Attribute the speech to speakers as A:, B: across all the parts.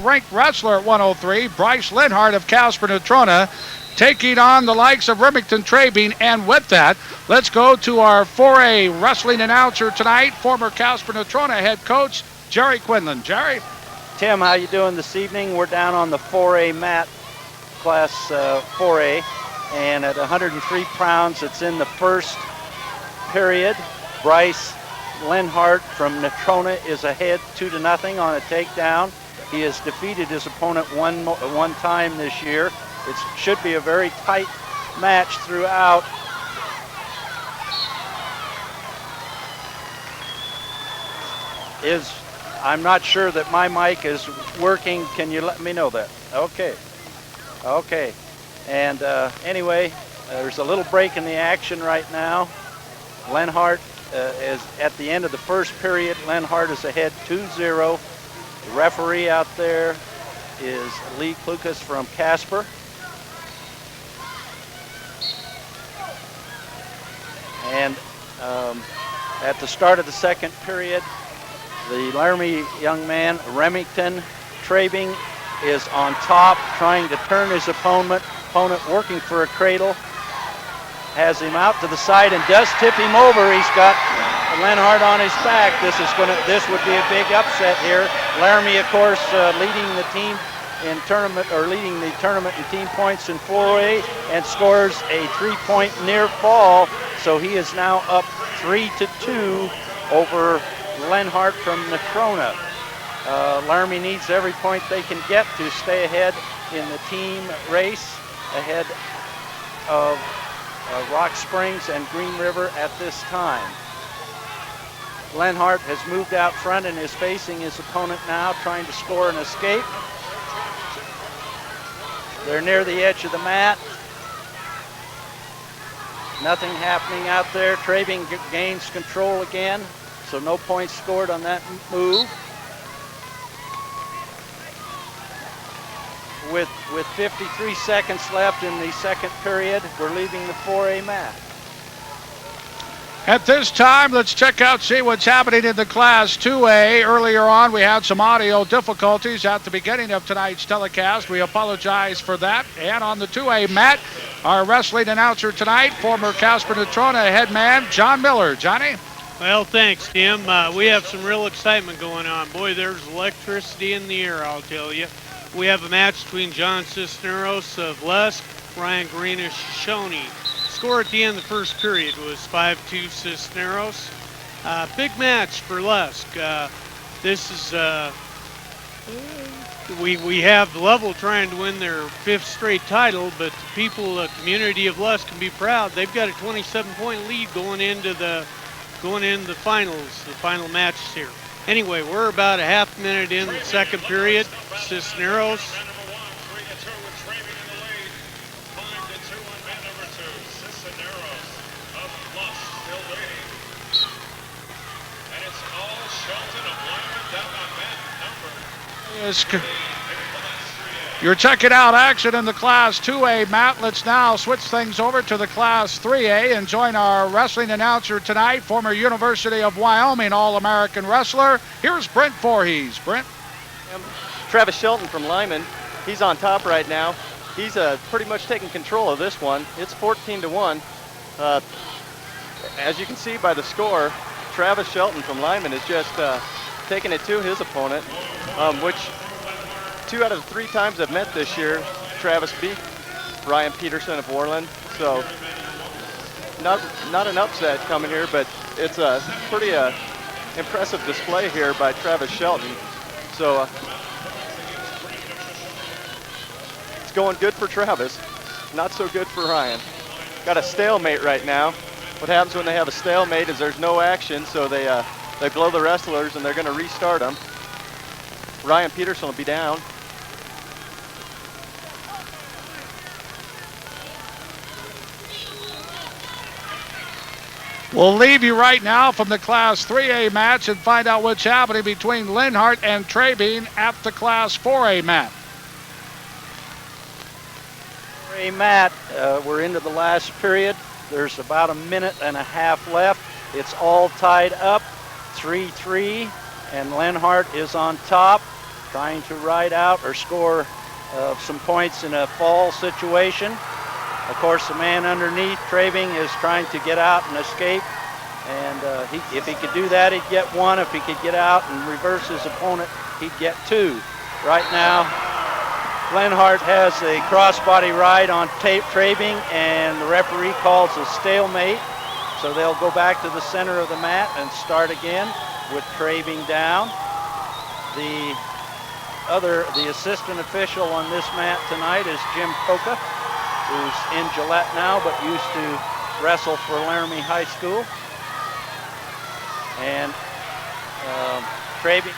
A: Ranked wrestler at 103, Bryce Linhart of Casper Natrona, taking on the likes of Remington Trabine. And with that, let's go to our 4A wrestling announcer tonight, former Casper Natrona head coach, Jerry Quinlan. Jerry?
B: Tim, how you doing this evening? We're down on the 4A mat, class 4A, and at 103 pounds, it's in the first period. Bryce Linhart from Natrona is ahead 2-0 on a takedown. He has defeated his opponent one time this year. It should be a very tight match throughout. I'm not sure that my mic is working. Can you let me know that? Okay. Okay. And anyway, there's a little break in the action right now. Linhart is at the end of the first period. Linhart is ahead 2-0. The referee out there is Lee Klukas from Casper. And at the start of the second period, the Laramie young man, Remington Trabing, is on top, trying to turn his opponent working for a cradle. Has him out to the side and does tip him over. He's got Linhart on his back. This would be a big upset here. Laramie, of course, leading the tournament in team points in 4A and scores a 3-point near fall. So he is now up 3-2 over Linhart from Natrona. Laramie needs every point they can get to stay ahead in the team race, ahead of Rock Springs and Green River at this time. Linhart has moved out front and is facing his opponent now, trying to score an escape. They're near the edge of the mat. Nothing happening out there. Trabing gains control again, so no points scored on that move. With 53 seconds left in the second period, we're leaving the 4A mat.
A: At this time, let's check out, see what's happening in the Class 2A. Earlier on, we had some audio difficulties at the beginning of tonight's telecast. We apologize for that. And on the 2A mat, our wrestling announcer tonight, former Casper Natrona head man, John Miller. Johnny?
C: Well, thanks, Tim. We have some real excitement going on. Boy, there's electricity in the air, I'll tell you. We have a match between John Cisneros of Lusk, Ryan Green of Shoshone. Score at the end of the first period was 5-2 Cisneros. Big match for Lusk. This is we have Level trying to win their 5th straight title, but the people, the community of Lusk can be proud. They've got a 27-point lead going into the finals, the final matches here. Anyway, we're about a half minute in the second period. Cisneros.
A: You're checking out action in the Class 2A mat. Let's now switch things over to the Class 3A and join our wrestling announcer tonight, former University of Wyoming All-American wrestler. Here's Brent Voorhees. Brent?
D: Travis Shelton from Lyman. He's on top right now. He's pretty much taking control of this one. It's 14-1. As you can see by the score, Travis Shelton from Lyman is just taking it to his opponent, which 2 out of 3 times I've met this year, Travis beat Ryan Peterson of Orland. So not an upset coming here, but it's a pretty impressive display here by Travis Shelton. So it's going good for Travis, not so good for Ryan. Got a stalemate right now. What happens when they have a stalemate is there's no action, so they blow the wrestlers and they're going to restart them. Ryan Peterson will be down.
A: We'll leave you right now from the Class 3A match and find out what's happening between Linhart and Trabine at the Class 4A mat.
B: 4A mat, we're into the last period. There's about a minute and a half left. It's all tied up, 3-3, and Linhart is on top. trying to ride out or score some points in a fall situation. Of course, the man underneath, Travaing, is trying to get out and escape. And if he could do that, he'd get one. If he could get out and reverse his opponent, he'd get two. Right now, Lenhart has a crossbody ride on Travaing, and the referee calls a stalemate. So they'll go back to the center of the mat and start again with Travaing down. The assistant official on this mat tonight is Jim Coca, who's in Gillette now, but used to wrestle for Laramie High School. And Travaing.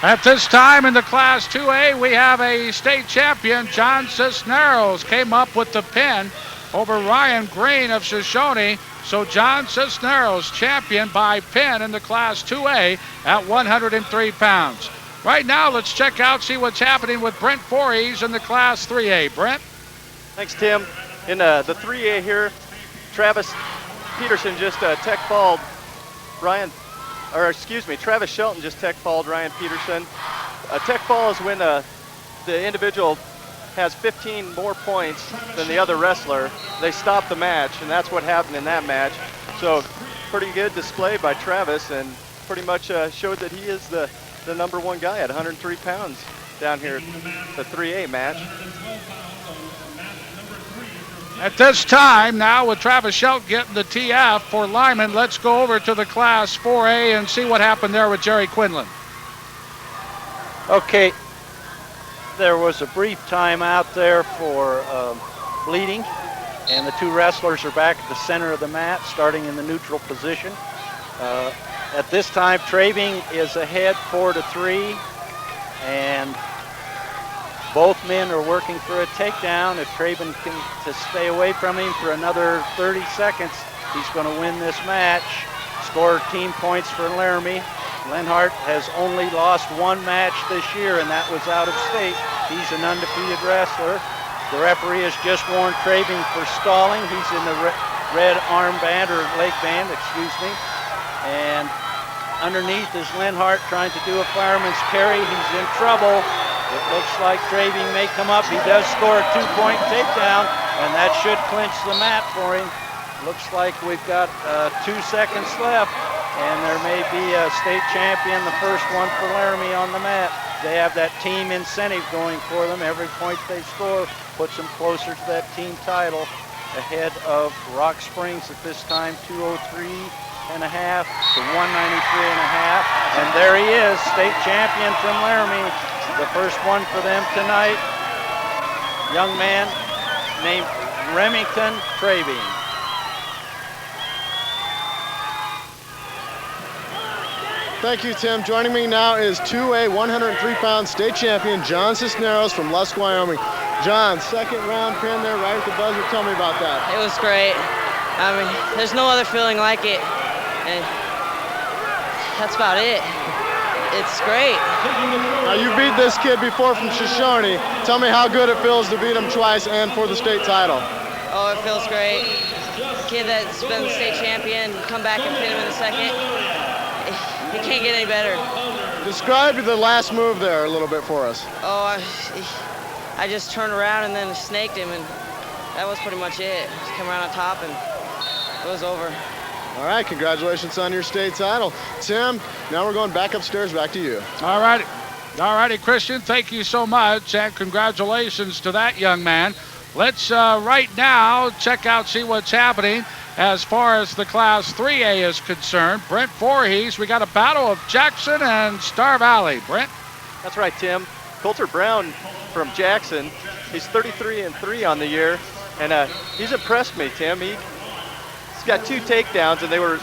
A: At this time in the Class 2A, we have a state champion. John Cisneros came up with the pin over Ryan Green of Shoshone. So John Cisneros champion by pin in the Class 2A at 103 pounds. Right now, let's check out, see what's happening with Brent Voorhees in the Class 3A. Brent?
D: Thanks, Tim. In the 3A here, Travis Peterson just tech-balled Travis Shelton just tech-balled Ryan Peterson. A tech-ball is when the individual has 15 more points than the other wrestler. They stop the match, and that's what happened in that match. So pretty good display by Travis, and pretty much showed that he is the number one guy at 103 pounds down here at the 3A match.
A: At this time, now with Travis Shelton getting the TF for Lyman, let's go over to the Class 4A and see what happened there with Jerry Quinlan.
B: Okay, there was a brief time out there for bleeding, and the two wrestlers are back at the center of the mat, starting in the neutral position. At this time, Travaing is ahead 4-3, and both men are working for a takedown. If Travaing can to stay away from him for another 30 seconds, he's going to win this match. Score team points for Laramie. Lenhart has only lost one match this year, and that was out of state. He's an undefeated wrestler. The referee has just warned Travaing for stalling. He's in the red armband, or leg band, excuse me. And underneath is Lenhart trying to do a fireman's carry. He's in trouble. It looks like Travaing may come up. He does score a 2-point takedown, and that should clinch the mat for him. Looks like we've got 2 seconds left, and there may be a state champion, the first one for Laramie on the mat. They have that team incentive going for them. Every point they score puts them closer to that team title, ahead of Rock Springs at this time, 203.5 to 193.5. And there he is, state champion from Laramie, the first one for them tonight. Young man named Remington Travaing.
E: Thank you, Tim. Joining me now is 2A 103-pound state champion John Cisneros from Lusk, Wyoming. John, second round pin there right at the buzzer. Tell me about that.
F: It was great. I mean, there's no other feeling like it. And that's about it. It's great.
E: Now, you beat this kid before from Shoshone. Tell me how good it feels to beat him twice and for the state title.
F: Oh, it feels great. The kid that's been the state champion, come back and pin him in the second. It can't get any better.
E: Describe the last move there a little bit for us.
F: Oh, I just turned around and then snaked him, and that was pretty much it. Just come around on top, and it was over.
E: All right, congratulations on your state title. Tim, now we're going back upstairs, back to you.
A: All righty, Christian, thank you so much, and congratulations to that young man. Let's right now check out, see what's happening as far as the Class 3A is concerned. Brent Voorhees, we got a battle of Jackson and Star Valley. Brent?
D: That's right, Tim. Coulter Brown from Jackson, he's 33-3 on the year, and he's impressed me, Tim. He's got 2 takedowns, and they were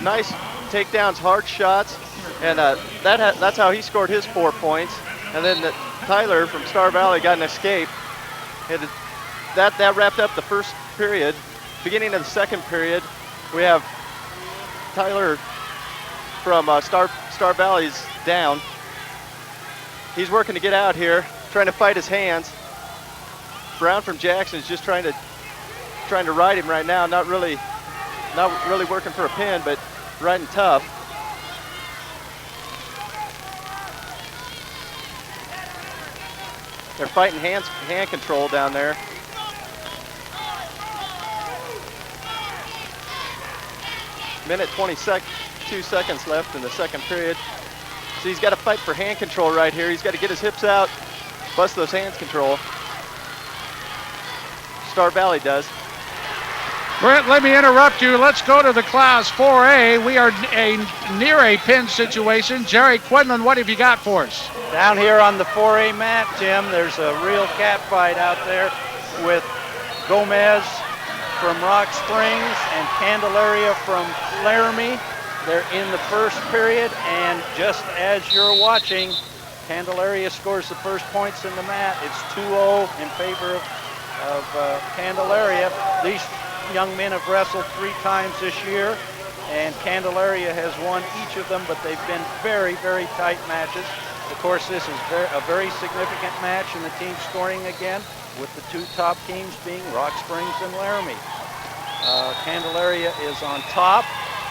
D: nice takedowns, hard shots, and that's how he scored his 4 points. And then Tyler from Star Valley got an escape. That wrapped up the first period. Beginning of the second period, we have Tyler from Star Valley's down. He's working to get out here, trying to fight his hands. Brown from Jackson is just trying to ride him right now. Not really working for a pin, but riding tough. They're fighting hand control down there. Minute 22 seconds left in the second period. So he's got to fight for hand control right here. He's got to get his hips out, bust those hands control. Star Valley does.
A: Brent, let me interrupt you. Let's go to the Class 4A. We are near a pin situation. Jerry Quinlan, what have you got for us?
B: Down here on the 4A mat, Tim, there's a real cat fight out there with Gomez from Rock Springs and Candelaria from Laramie. They're in the first period, and just as you're watching, Candelaria scores the first points in the mat. It's 2-0 in favor of Candelaria. These young men have wrestled 3 times this year, and Candelaria has won each of them, but they've been very, very tight matches. Of course, this is a very significant match in the team scoring again, with the 2 top teams being Rock Springs and Laramie. Candelaria is on top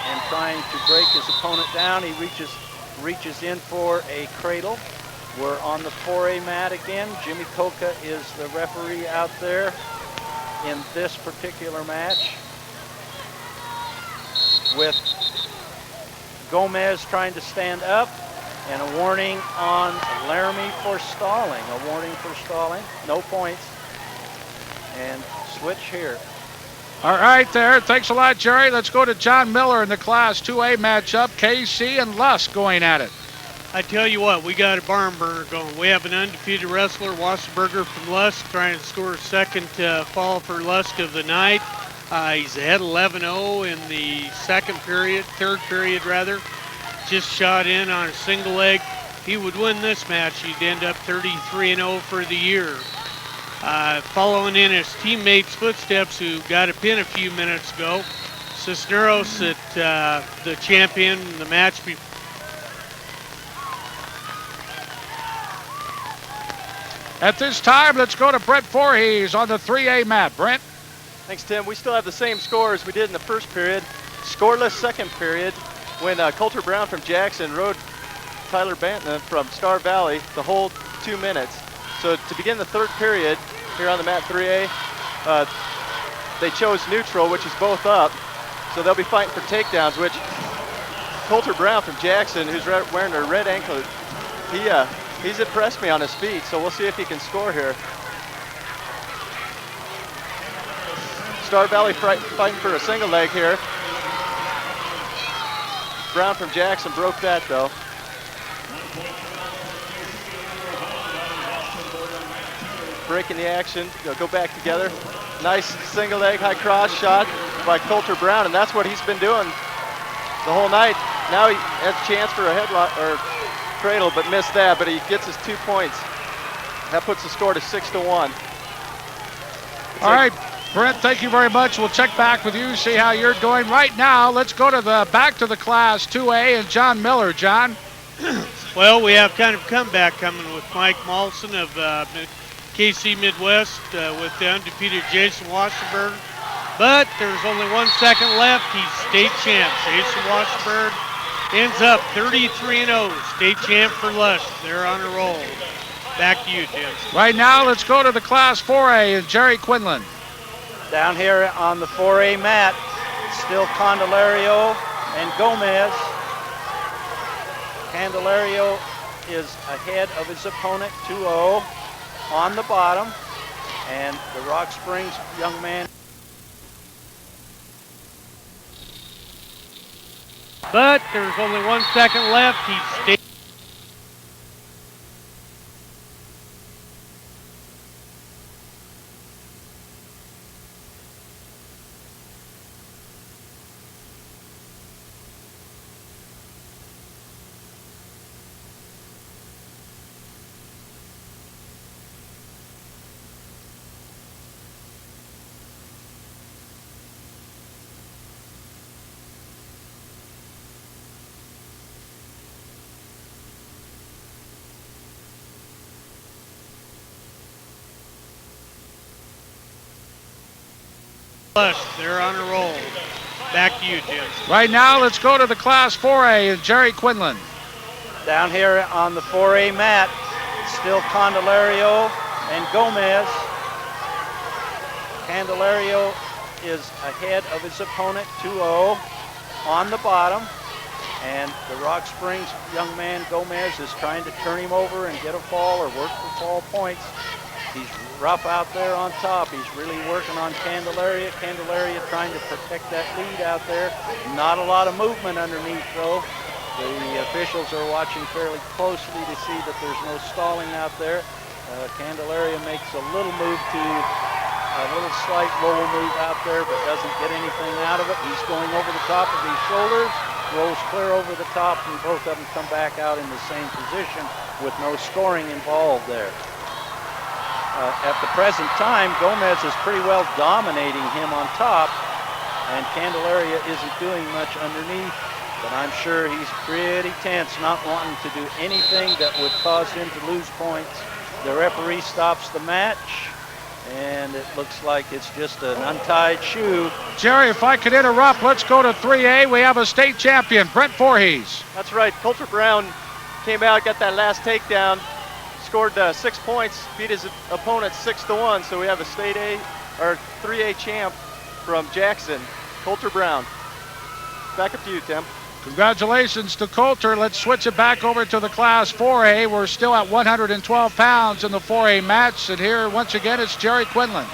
B: and trying to break his opponent down. He reaches in for a cradle. We're on the 4A mat again. Jimmy Coca is the referee out there in this particular match, with Gomez trying to stand up, and a warning on Laramie for stalling. A warning for stalling. No points. And switch here.
A: All right there. Thanks a lot, Jerry. Let's go to John Miller in the Class 2A matchup. KC and Lusk going at it.
C: I tell you what, we got a barn burner going. We have an undefeated wrestler, Wasserberger from Lusk, trying to score a second fall for Lusk of the night. He's ahead 11-0 in the third period rather. Just shot in on a single leg. He would win this match. He'd end up 33-0 for the year. Following in his teammates' footsteps, who got a pin a few minutes ago, Cisneros, the champion in the match before.
A: At this time, let's go to Brent Voorhees on the 3A mat. Brent?
D: Thanks, Tim. We still have the same score as we did in the first period. Scoreless second period when Coulter Brown from Jackson rode Tyler Banton from Star Valley the whole 2 minutes. So to begin the third period here on the mat 3A, they chose neutral, which is both up. So they'll be fighting for takedowns, which Coulter Brown from Jackson, who's wearing a red anklet, he's impressed me on his feet, so we'll see if he can score here. Star Valley fighting for a single leg here. Brown from Jackson broke that though. Breaking the action, go back together. Nice single leg high cross shot by Coulter Brown, and that's what he's been doing the whole night. Now he has a chance for a headlock or cradle, but missed that, but he gets his 2 points. That puts the score to 6-1.
A: All right, Brent, thank you very much. We'll check back with you, see how you're doing. Right now, let's go to back to the Class 2A and John Miller. John?
C: Well, we have kind of comeback coming with Mike Maulson of KC Midwest with the undefeated Jason Wasserberg. But there's only 1 second left. He's state champ. Jason Wasserberg ends up 33-0, state champ for Lusk. They're on a roll. Back to you, Tim.
A: Right now, let's go to the Class 4A and Jerry Quinlan.
B: Down here on the 4A mat, still Candelario and Gomez. Candelario is ahead of his opponent, 2-0 on the bottom. And the Rock Springs young man.
C: But there's only 1 second left. He's state. They're on a roll. Back to you, Jim.
A: Right now, let's go to the Class 4A and Jerry Quinlan.
B: Down here on the 4A mat, still Candelario and Gomez. Candelario is ahead of his opponent 2-0 on the bottom. And the Rock Springs young man Gomez is trying to turn him over and get a fall or work for fall points. He's rough out there on top. He's really working on Candelaria. Candelaria trying to protect that lead out there. Not a lot of movement underneath though. The officials are watching fairly closely to see that there's no stalling out there. Candelaria makes a little move to a little slight roll move out there, but doesn't get anything out of it. He's going over the top of his shoulders, rolls clear over the top, and both of them come back out in the same position with no scoring involved there. At the present time, Gomez is pretty well dominating him on top, and Candelaria isn't doing much underneath, but I'm sure he's pretty tense, not wanting to do anything that would cause him to lose points. The referee stops the match, and it looks like it's just an untied shoe.
A: Jerry, if I could interrupt, let's go to 3A. We have a state champion, Brent Voorhees.
D: That's right. Coulter Brown came out, got that last takedown, scored 6 points, beat his opponent 6-1. So we have a state A or 3A champ from Jackson, Coulter Brown. Back up to you, Tim.
A: Congratulations to Coulter. Let's switch it back over to the Class 4A. We're still at 112 pounds in the 4A match. And here, once again, it's Jerry Quinlan.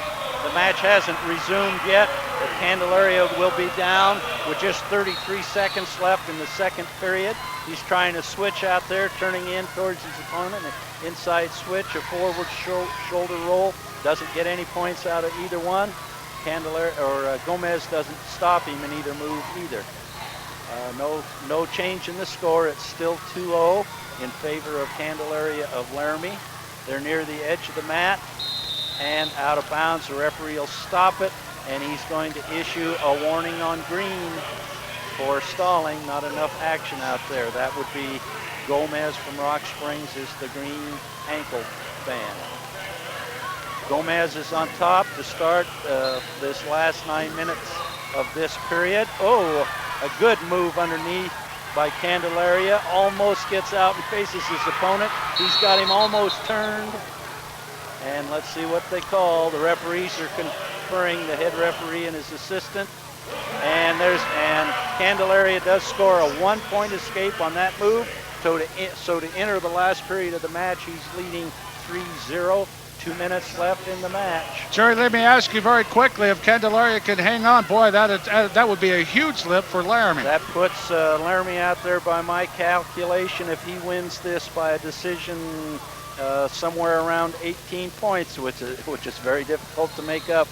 B: The match hasn't resumed yet, but Candelaria will be down with just 33 seconds left in the second period. He's trying to switch out there, turning in towards his opponent. An inside switch, a forward shoulder roll. Doesn't get any points out of either one. Gomez doesn't stop him in either move either. No change in the score. It's still 2-0 in favor of Candelaria of Laramie. They're near the edge of the mat and out of bounds. The referee will stop it, and he's going to issue a warning on green for stalling. Not enough action out there. That would be Gomez from Rock Springs is the green ankle band. Gomez is on top to start this last 9 minutes of this period. Oh, a good move underneath by Candelaria. Almost gets out and faces his opponent. He's got him almost turned. And let's see what they call. The referees are conferring, the head referee and his assistant. And Candelaria does score a 1-point escape on that move. So to enter the last period of the match, he's leading 3-0. 2 minutes left in the match.
A: Jerry, let me ask you very quickly, if Candelaria can hang on, boy, that would be a huge lift for Laramie.
B: That puts Laramie out there by my calculation, if he wins this by a decision, somewhere around 18 points, which is very difficult to make up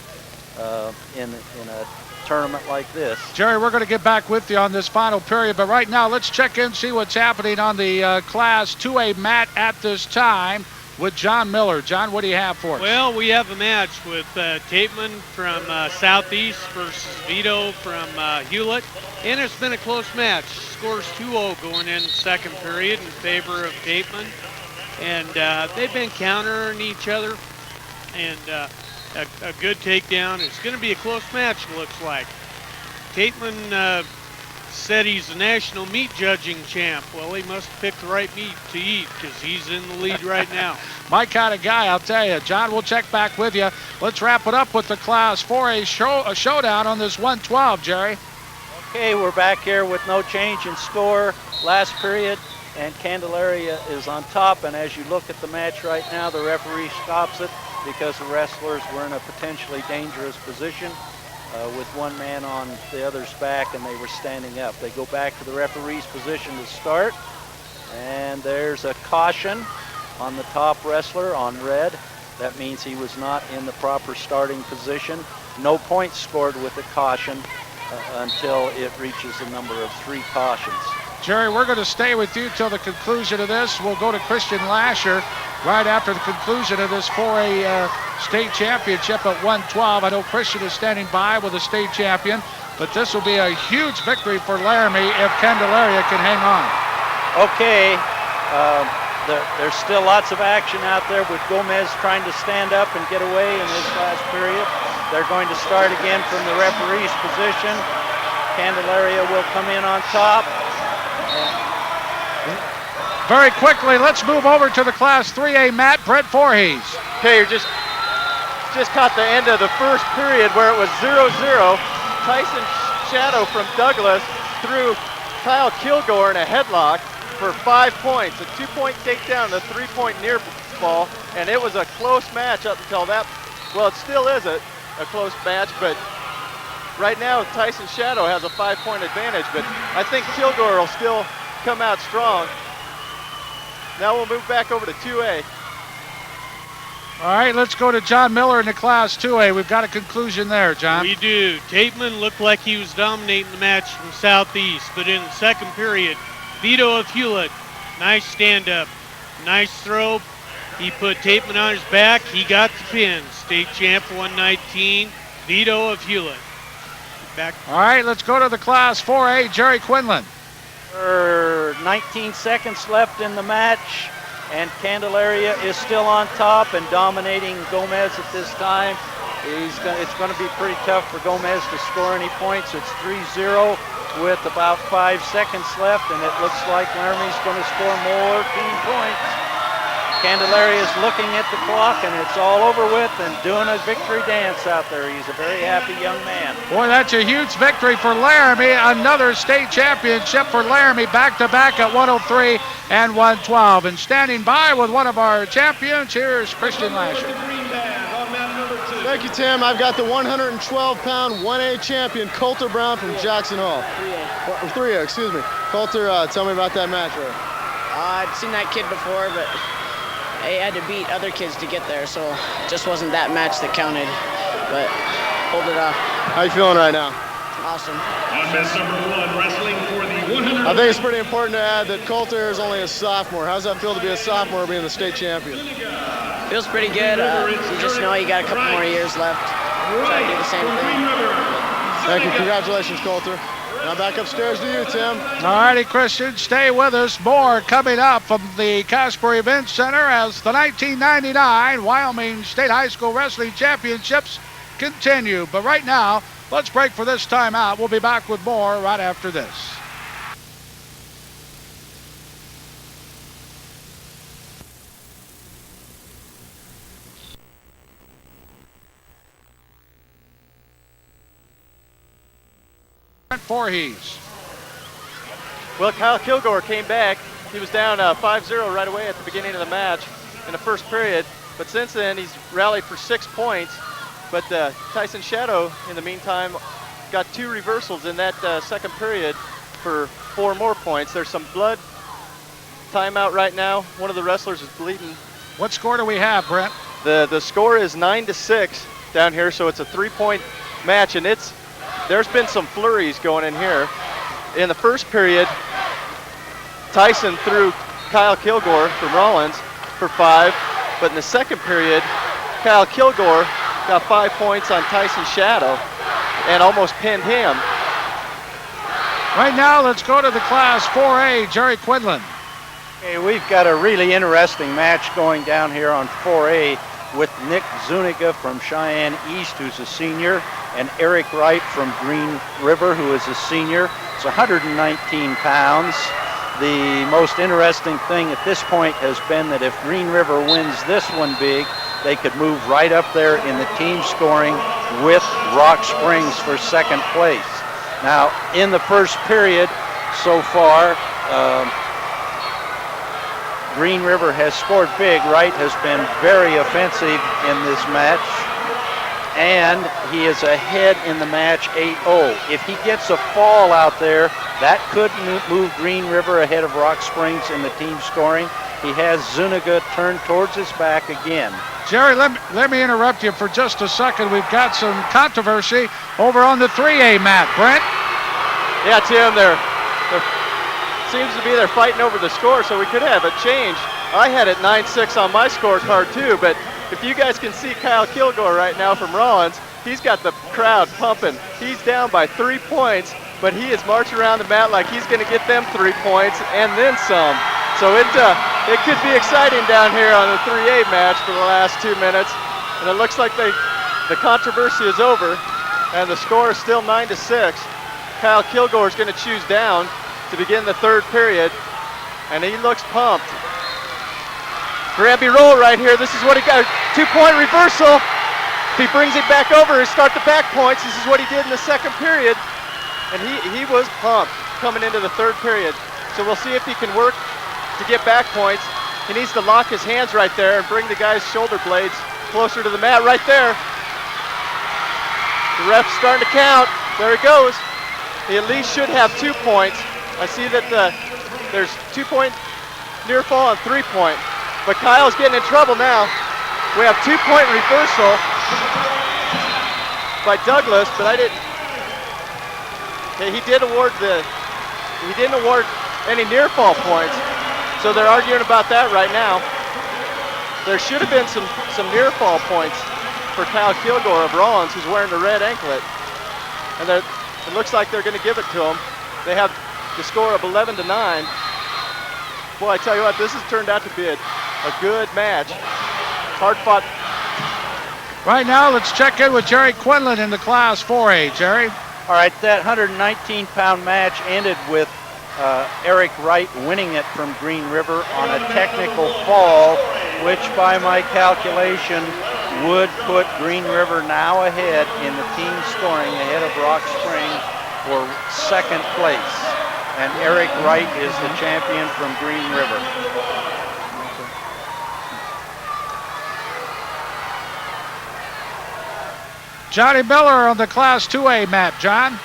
B: in a tournament like this.
A: Jerry, we're going to get back with you on this final period, but right now let's check in, see what's happening on the Class 2A mat at this time with John Miller. John, what do you have for us?
C: Well, we have a match with Tateman from Southeast versus Vito from Hewlett, and it's been a close match. Scores 2-0 going in second period in favor of Tateman, and they've been countering each other, and a good takedown. It's going to be a close match, it looks like. Tateman said he's the national meat judging champ. Well, he must have picked the right meat to eat because he's in the lead right now.
A: My kind of guy, I'll tell you. John, we'll check back with you. Let's wrap it up with the Class 4A showdown on this 112, Jerry.
B: Okay, we're back here with no change in score. Last period, and Candelaria is on top. And as you look at the match right now, the referee stops it because the wrestlers were in a potentially dangerous position. With one man on the other's back, and they were standing up. They go back to the referee's position to start, and there's a caution on the top wrestler on red. That means he was not in the proper starting position. No points scored with the caution until it reaches the number of 3 cautions.
A: Jerry, we're going to stay with you till the conclusion of this. We'll go to Christian Lasher right after the conclusion of this 4A state championship at 112. I know Christian is standing by with a state champion, but this will be a huge victory for Laramie if Candelaria can hang on.
B: Okay, there's still lots of action out there with Gomez trying to stand up and get away in this last period. They're going to start again from the referee's position. Candelaria will come in on top.
A: very quickly. Let's move over to the Class 3A mat. Brett Voorhees.
D: Okay, you're just caught the end of the first period where it was 0-0. Tyson Shadow from Douglas threw Kyle Kilgore in a headlock for 5 points. A 2-point takedown, a 3-point near ball, and it was a close match up until that. Well, it still is a close match, but right now Tyson Shadow has a 5-point advantage, but I think Kilgore will still come out strong. Now we'll move back over to 2A.
A: All right, let's go to John Miller in the Class 2A. We've got a conclusion there, John.
C: We do. Tateman looked like he was dominating the match from Southeast, but in the second period, Vito of Hewlett, nice stand-up, nice throw. He put Tateman on his back. He got the pin. State champ 119, Vito of Hewlett. Back.
A: All right, let's go to the Class 4A, Jerry Quinlan.
B: 19 seconds left in the match, and Candelaria is still on top and dominating Gomez at this time. It's going to be pretty tough for Gomez to score any points. It's 3-0 with about 5 seconds left, and it looks like Laramie's going to score more team points. Candelaria is looking at the clock, and it's all over with, and doing a victory dance out there. He's a very happy young man.
A: Boy, that's a huge victory for Laramie. Another state championship for Laramie, back-to-back at 103 and 112. And standing by with one of our champions, here's Christian Lasher.
E: Thank you, Tim. I've got the 112-pound 1A champion, Coulter Brown from Jackson Hall. 3A, excuse me. Coulter, tell me about that match.
F: I'd seen that kid before, but I had to beat other kids to get there, so it just wasn't that match that counted, but pulled it off.
E: How you feeling right now?
F: Awesome.
G: Offense number 1, wrestling for the 100.
E: I think it's pretty important to add that Coulter is only a sophomore. How's that feel to be a sophomore being the state champion?
F: Feels pretty good. You just know you got a couple more years left. Try to do the same thing.
E: Thank you. Congratulations, Coulter. Now back upstairs to you, Tim.
A: All righty, Christian, stay with us. More coming up from the Casper Event Center as the 1999 Wyoming State High School Wrestling Championships continue. But right now, let's break for this timeout. We'll be back with more right after this. Voorhees.
D: Well, Kyle Kilgore came back. He was down 5-0 right away at the beginning of the match in the first period. But since then, he's rallied for 6 points. But Tyson Shadow, in the meantime, got 2 reversals in that second period for 4 more points. There's some blood. Timeout right now. One of the wrestlers is bleeding.
A: What score do we have, Brent?
D: The score is 9-6 down here, so it's a 3-point match, and there's been some flurries going in here. In the first period, Tyson threw Kyle Kilgore from Rollins for 5, but in the second period, Kyle Kilgore got 5 points on Tyson Shadow and almost pinned him.
A: Right now, let's go to the Class 4A, Jerry Quinlan.
B: Okay, we've got a really interesting match going down here on 4A with Nick Zuniga from Cheyenne East, who's a senior, and Eric Wright from Green River, who is a senior. It's 119 pounds. The most interesting thing at this point has been that if Green River wins this one big, they could move right up there in the team scoring with Rock Springs for second place. Now, in the first period so far, Green River has scored big. Wright has been very offensive in this match, and he is ahead in the match 8-0. If he gets a fall out there, that could move Green River ahead of Rock Springs in the team scoring. He has Zuniga turned towards his back again.
A: Jerry, let me interrupt you for just a second. We've got some controversy over on the 3A mat. Brent?
D: Yeah, Tim, there seems to be they're fighting over the score, so we could have a change. I had it 9-6 on my scorecard too, but if you guys can see Kyle Kilgore right now from Rollins, he's got the crowd pumping. He's down by 3 points, but he is marching around the mat like he's going to get them 3 points and then some. So it could be exciting down here on the 3A match for the last 2 minutes, and it looks like the controversy is over, and the score is still 9-6. Kyle Kilgore is going to choose down to begin the third period. and he looks pumped. Grabby roll right here. This is what he got. 2-point reversal. If he brings it back over and start the back points, this is what he did in the second period. And he was pumped coming into the third period. So we'll see if he can work to get back points. He needs to lock his hands right there and bring the guy's shoulder blades closer to the mat right there. The ref's starting to count. There he goes. He at least should have 2 points. I see that there's 2-point near fall and 3-point. But Kyle's getting in trouble now. We have 2-point reversal by Douglas, but I didn't. Okay, he didn't award any near fall points. So they're arguing about that right now. There should have been some near fall points for Kyle Kilgore of Rollins, who's wearing the red anklet. And it looks like they're going to give it to him. They have the score of 11-9. Boy, I tell you what, this has turned out to be a good match. Hard fought.
A: Right now, let's check in with Jerry Quinlan in the Class 4A. Jerry?
B: All right, that 119-pound match ended with Eric Wright winning it from Green River on a technical fall, which by my calculation would put Green River now ahead in the team scoring ahead of Rock Spring for second place. And Eric Wright is the champion from Green River.
A: Johnny Miller on the Class 2A mat. John?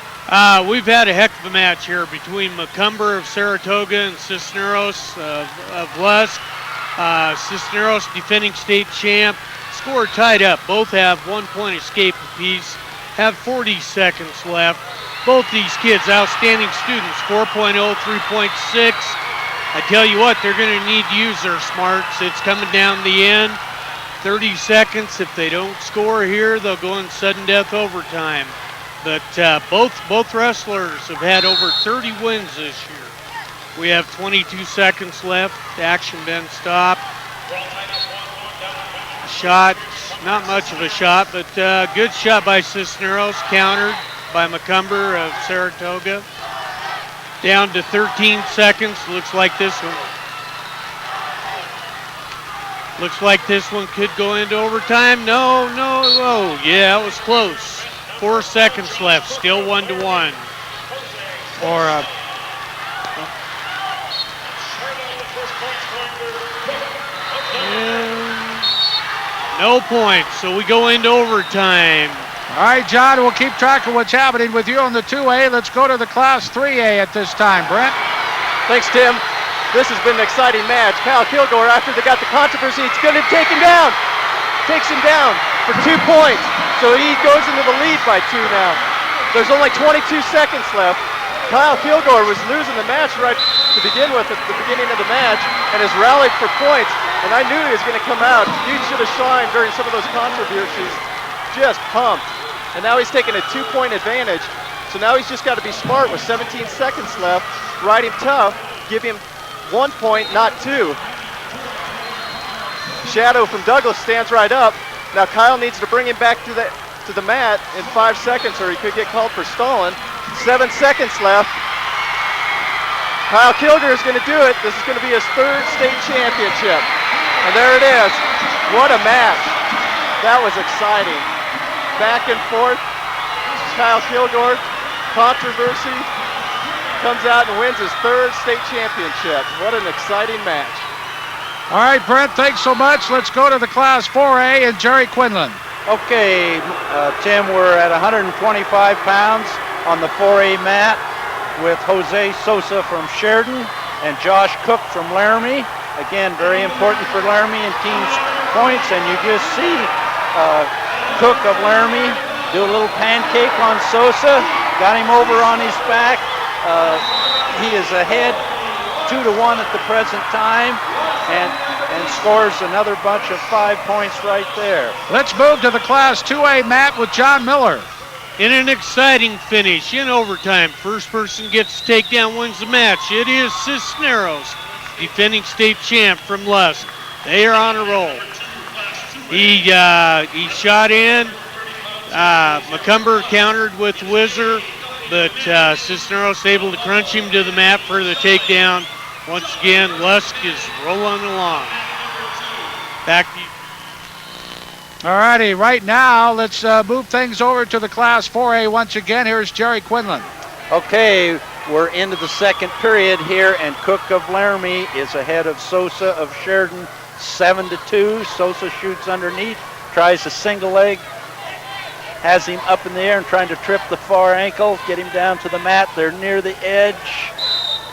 C: We've had a heck of a match here between Macomber of Saratoga and Cisneros of Lusk. Cisneros, defending state champ. Score tied up. Both have 1-point escape apiece. Have 40 seconds left. Both these kids, outstanding students, 4.0, 3.6. I tell you what, they're going to need to use their smarts. It's coming down the end. 30 seconds. If they don't score here, they'll go in sudden death overtime. But both wrestlers have had over 30 wins this year. We have 22 seconds left. The action been stopped. Shot, not much of a shot, but good shot by Cisneros, countered by Macomber of Saratoga. Down to 13 seconds. Looks like this one could go into overtime. No. Oh, yeah, it was close. 4 seconds left. Still 1-1. No points, so we go into overtime.
A: All right, John, we'll keep track of what's happening with you on the 2A. Let's go to the Class 3A at this time. Brent?
D: Thanks, Tim. This has been an exciting match. Kyle Kilgore, after they got the controversy, it's going to take him down. Takes him down for 2 points. So he goes into the lead by 2 now. There's only 22 seconds left. Kyle Kilgore was losing the match right to begin with at the beginning of the match and has rallied for points. And I knew he was going to come out. He should have shined during some of those controversies. Just pumped. And now he's taking a 2-point advantage. So now he's just got to be smart with 17 seconds left. Ride him tough. Give him 1 point, not 2. Shadow from Douglas stands right up. Now Kyle needs to bring him back to the mat in 5 seconds or he could get called for stalling. 7 seconds left. Kyle Kilgore is going to do it. This is going to be his 3rd state championship. And there it is. What a match. That was exciting. Back and forth. Kyle Kilgore, controversy, comes out and wins his 3rd state championship. What an exciting match.
A: All right, Brent, thanks so much. Let's go to the Class 4A and Jerry Quinlan.
B: Okay, Tim, we're at 125 pounds on the 4A mat with Jose Sosa from Sheridan and Josh Cook from Laramie. Again, very important for Laramie in teams points, and you just see Cook of Laramie do a little pancake on Sosa, got him over on his back. He is ahead 2-1 at the present time and scores another bunch of 5 points right there.
A: Let's move to the Class 2A mat with John Miller.
C: In an exciting finish in overtime, first person gets takedown wins the match. It is Cisneros, defending state champ from Lusk. They are on a roll. He shot in. Macomber countered with Whizzer, but Cisneros able to crunch him to the mat for the takedown. Once again, Lusk is rolling along. Back to you.
A: All righty, right now, let's move things over to the Class 4A once again. Here's Jerry Quinlan.
B: Okay, we're into the second period here, and Cook of Laramie is ahead of Sosa of Sheridan 7-2. Sosa shoots underneath, tries a single leg, has him up in the air and trying to trip the far ankle, get him down to the mat. They're near the edge,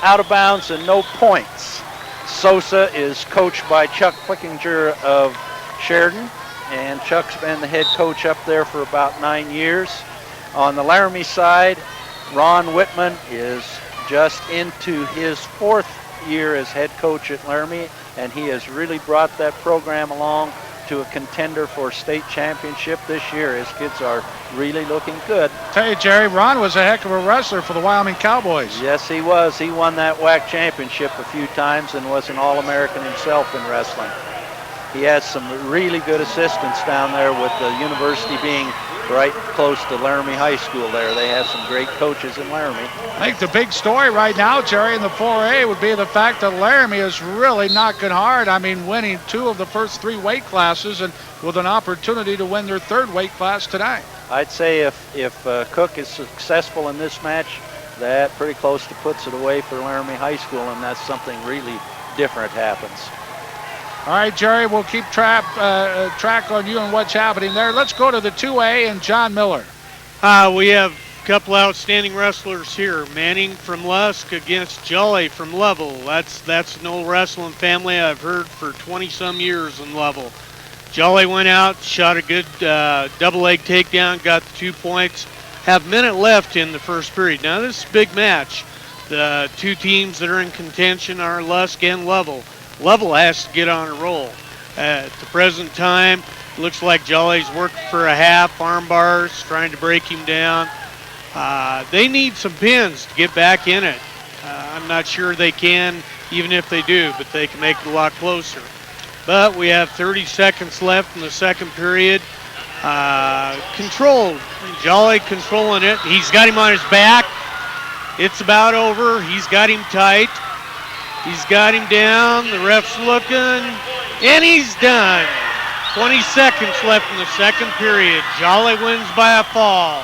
B: out of bounds, and no points. Sosa is coached by Chuck Quickinger of Sheridan, and Chuck's been the head coach up there for about 9 years. On the Laramie side, Ron Whitman is just into his 4th year as head coach at Laramie, and he has really brought that program along to a contender for state championship this year. His kids are really looking good.
A: Tell you, Jerry, Ron was a heck of a wrestler for the Wyoming Cowboys.
B: Yes, he was. He won that WAC championship a few times and was an All-American himself in wrestling. He has some really good assistants down there, with the university being right close to Laramie High School there. They have some great coaches in Laramie.
A: I think the big story right now, Jerry, in the 4A would be the fact that Laramie is really knocking hard. I mean, winning 2 of the first 3 weight classes, and with an opportunity to win their 3rd weight class tonight.
B: I'd say if Cook is successful in this match, that pretty close to puts it away for Laramie High School, and that's something really different happens.
A: All right, Jerry, we'll keep track on you and what's happening there. Let's go to the 2A and John Miller.
C: We have a couple outstanding wrestlers here. Manning from Lusk against Jolly from Level. That's an old wrestling family I've heard for 20-some years in Level. Jolly went out, shot a good double leg takedown, got the 2 points. Have a minute left in the first period. Now, this is a big match. The 2 teams that are in contention are Lusk and Level. Level has to get on a roll. At the present time, looks like Jolly's working for a half, arm bars, trying to break him down. They need some pins to get back in it. I'm not sure they can, even if they do, but they can make it a lot closer. But we have 30 seconds left in the second period. Controlled. Jolly controlling it. He's got him on his back. It's about over. He's got him tight. He's got him down. The ref's looking, and he's done. 20 seconds left in the second period. Jolly wins by a fall.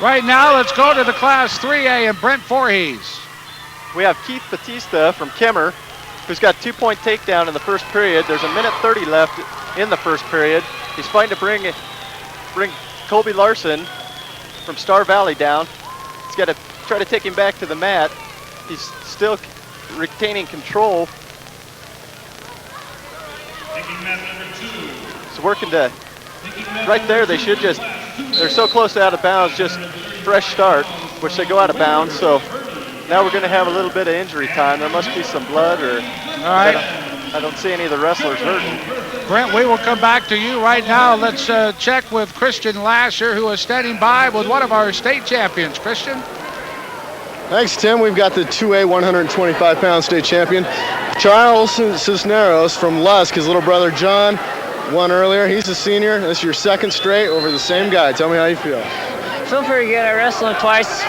A: Right now, let's go to the Class 3A and Brent Voorhees.
D: We have Keith Batista from Kemmer, who's got 2-point takedown in the first period. There's 1:30 left in the first period. He's fighting to bring Colby Larson from Star Valley down. He's got to try to take him back to the mat. He's still retaining control. He's working to, right there, they're so close to out of bounds, just fresh start, which they go out of bounds. So now we're going to have a little bit of injury time. There must be some blood, or
A: all right.
D: I don't see any of the wrestlers hurting.
A: Brent, we will come back to you right now. Let's check with Christian Lasher, who is standing by with one of our state champions. Christian?
E: Thanks, Tim. We've got the 2A 125-pound state champion, Charles Cisneros from Lusk. His little brother, John, won earlier. He's a senior. This is your 2nd straight over the same guy. Tell me how you feel.
H: I feel pretty good. I wrestled him twice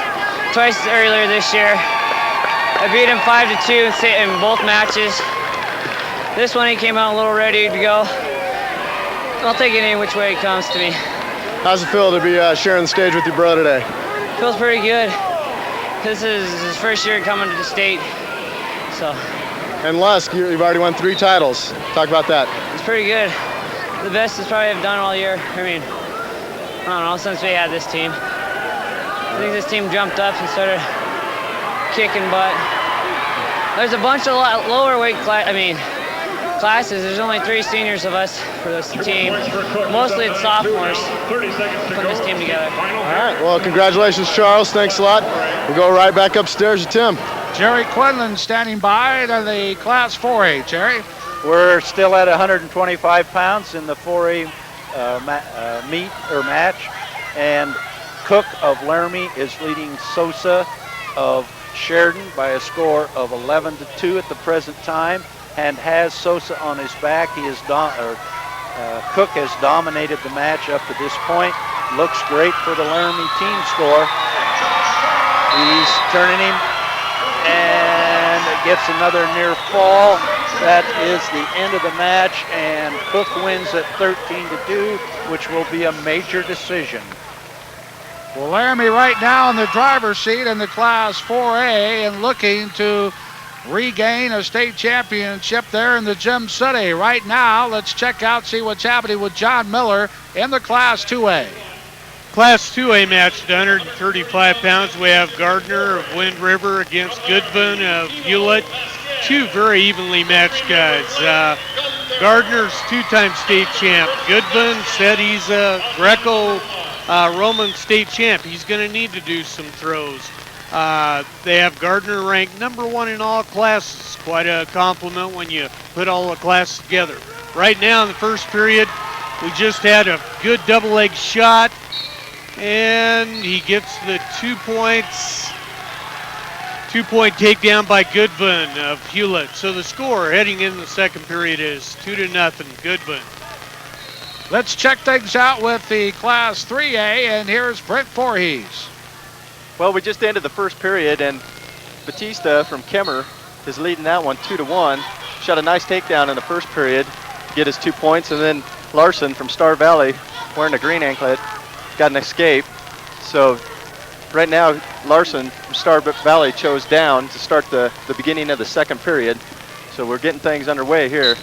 H: earlier this year. I beat him 5-2 in both matches. This one he came out a little ready to go. I'll take it any which way it comes to me.
E: How's it feel to be sharing the stage with your bro today?
H: Feels pretty good. This is his first year coming to the state, so.
E: And Lusk, you've already won 3 titles. Talk about that.
H: It's pretty good. The best is probably I've done all year. I mean, I don't know, since we had this team. I think this team jumped up and started kicking butt. There's a bunch of lower weight classes. There's only 3 seniors of us for this team. Mostly it's sophomores putting this team together.
E: All right, well, congratulations, Charles. Thanks a lot. We'll go right back upstairs to Tim.
A: Jerry Quinlan standing by to the Class 4A. Jerry?
B: We're still at 125 pounds in the 4A match, and Cook of Laramie is leading Sosa of Sheridan by a score of 11-2 at the present time, and has Sosa on his back. Cook has dominated the match up to this point. Looks great for the Laramie team score. He's turning him, and gets another near fall. That is the end of the match, and Cook wins at 13-2, which will be a major decision.
A: Well, Laramie right now in the driver's seat in the Class 4A and looking to regain a state championship there in the Gym City. Right now, let's check out, see what's happening with John Miller in the Class 2A.
C: Class 2A match at 135 pounds. We have Gardner of Wind River against Goodvin of Hewlett. Two very evenly matched guys. Gardner's two-time state champ. Goodvin said he's a Greco-Roman state champ. He's going to need to do some throws. They have Gardner ranked number 1 in all classes. Quite a compliment when you put all the classes together. Right now in the first period, we just had a good double-leg shot, and he gets the 2 points. 2-point takedown by Goodvin of Hewlett. So the score heading in the second period is 2-0 Goodvin.
A: Let's check things out with the Class 3A, and here's Brent Voorhees.
D: Well, we just ended the first period, and Batista from Kemmer is leading that one 2-1. Shot a nice takedown in the first period to get his 2 points, and then Larson from Star Valley, wearing a green anklet, got an escape. So right now, Larson from Star Valley chose down to start the beginning of the second period. So we're getting things underway here.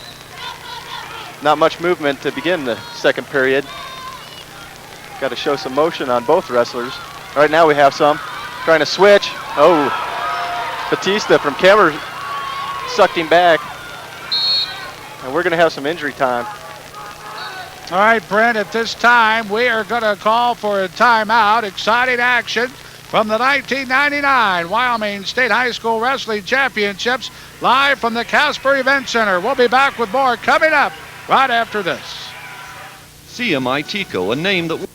D: Not much movement to begin the second period. Got to show some motion on both wrestlers. Right now we have some. Trying to switch. Oh, Batista from Kemmer sucked him back. And we're going to have some injury time.
A: All right, Brent, at this time, we are going to call for a timeout. Exciting action from the 1999 Wyoming State High School Wrestling Championships, live from the Casper Event Center. We'll be back with more coming up right after this.
I: CMI Tico, a name that...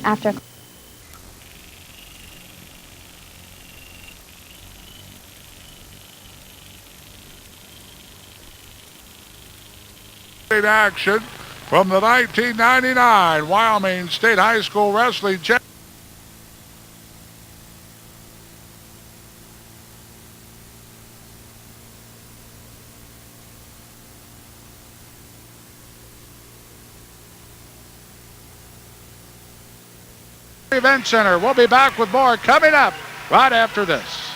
J: After
A: action from the 1999 Wyoming State High School Wrestling Championships. Event Center. We'll be back with more coming up right after this.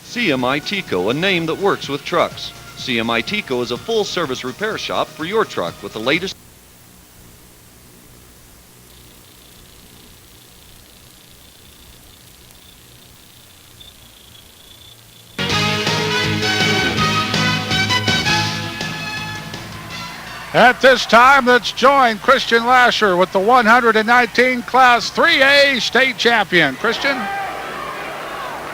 I: CMI Tico, a name that works with trucks. CMI Tico is a full-service repair shop for your truck with the latest.
A: At this time, let's join Christian Lasher with the 119 Class 3A state champion. Christian?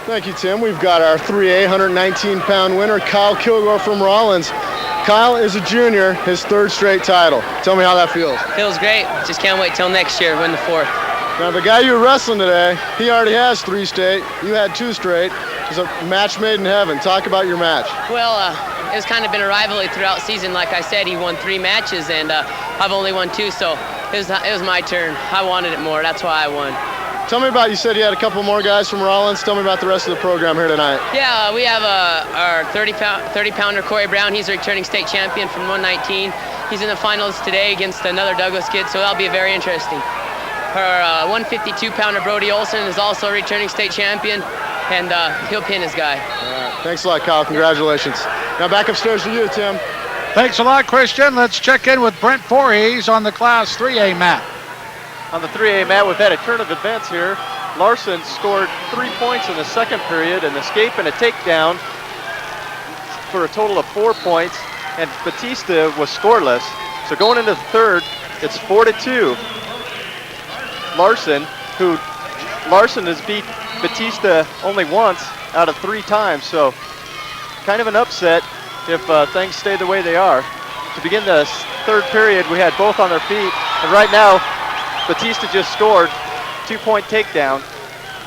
E: Thank you, Tim. We've got our 3A 119-pound winner, Kyle Kilgore from Rollins. Kyle is a junior, his third straight title. Tell me how that feels.
K: Feels great. Just can't wait till next year, win the fourth.
E: Now, the guy you were wrestling today, he already has 3 state. You had 2 straight. It's a match made in heaven. Talk about your match.
K: Well, it's kind of been a rivalry throughout season. Like I said, he won 3 matches, and I've only won 2, so it was my turn. I wanted it more. That's why I won.
E: Tell me about, you said you had a couple more guys from Rollins. Tell me about the rest of the program here tonight.
K: Yeah, we have our 30-pounder Corey Brown. He's a returning state champion from 119. He's in the finals today against another Douglas kid, so that'll be very interesting. Our 152-pounder Brody Olson is also a returning state champion, and he'll pin his guy.
E: All right. Thanks a lot, Kyle. Congratulations. Now back upstairs to you, Tim.
A: Thanks a lot, Christian. Let's check in with Brent Voorhees on the Class 3A mat.
D: On the 3A mat, we've had a turn of events here. Larson scored 3 points in the second period, an escape and a takedown for a total of 4 points, and Batista was scoreless. So going into the third, it's 4-2. Larson has beat Batista only once out of 3 times, so kind of an upset if things stay the way they are. To begin the third period, we had both on their feet, and right now, Batista just scored 2-point takedown,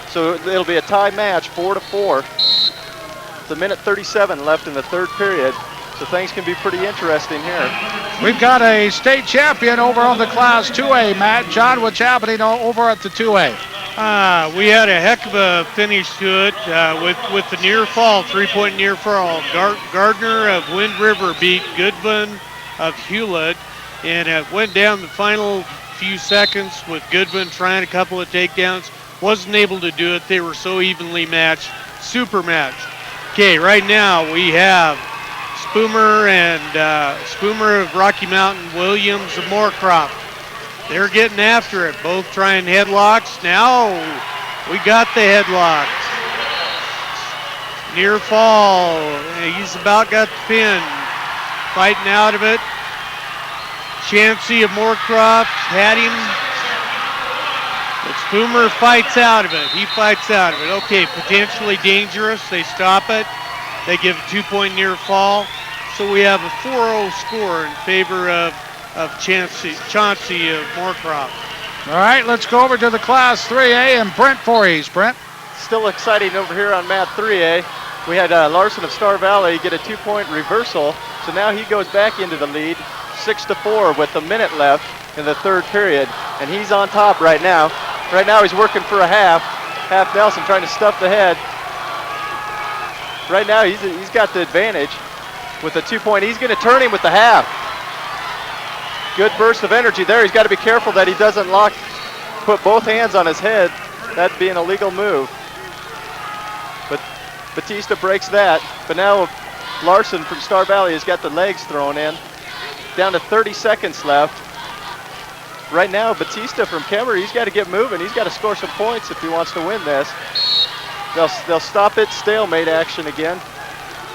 D: so it'll be a tie match, 4-4. It's a minute 37 left in the third period, so things can be pretty interesting here.
A: We've got a state champion over on the Class 2A mat. John, what's happening over at the 2A?
C: We had a heck of a finish to it with the near fall, 3-point near fall. Gardner of Wind River beat Goodwin of Hewlett, and it went down the final few seconds with Goodwin trying a couple of takedowns. Wasn't able to do it. They were so evenly matched, super matched. Okay, right now we have Spoomer of Rocky Mountain, Williams of Moorcroft. They're getting after it, both trying headlocks. Now we got the headlock. Near fall, he's about got the pin. Fighting out of it. Chansey of Moorcroft had him. But Spoomer fights out of it. He fights out of it. Okay, potentially dangerous. They stop it. They give a 2-point near fall. So we have a 4-0 score in favor of Chauncey of Moorcroft.
A: All right, let's go over to the Class 3A and Brent Voorhees. Brent?
D: Still exciting over here on Mat 3A. We had Larson of Star Valley get a 2-point reversal, so now he goes back into the lead, 6-4 with a minute left in the third period, and he's on top right now. Right now he's working for a half Nelson trying to stuff the head. Right now he's got the advantage with a 2-point. He's going to turn him with the half. Good burst of energy there. He's got to be careful that he doesn't put both hands on his head. That'd be an illegal move. But Batista breaks that. But now Larson from Star Valley has got the legs thrown in. Down to 30 seconds left. Right now, Batista from Kemmer, he's got to get moving. He's got to score some points if he wants to win this. They'll stop it, stalemate action again.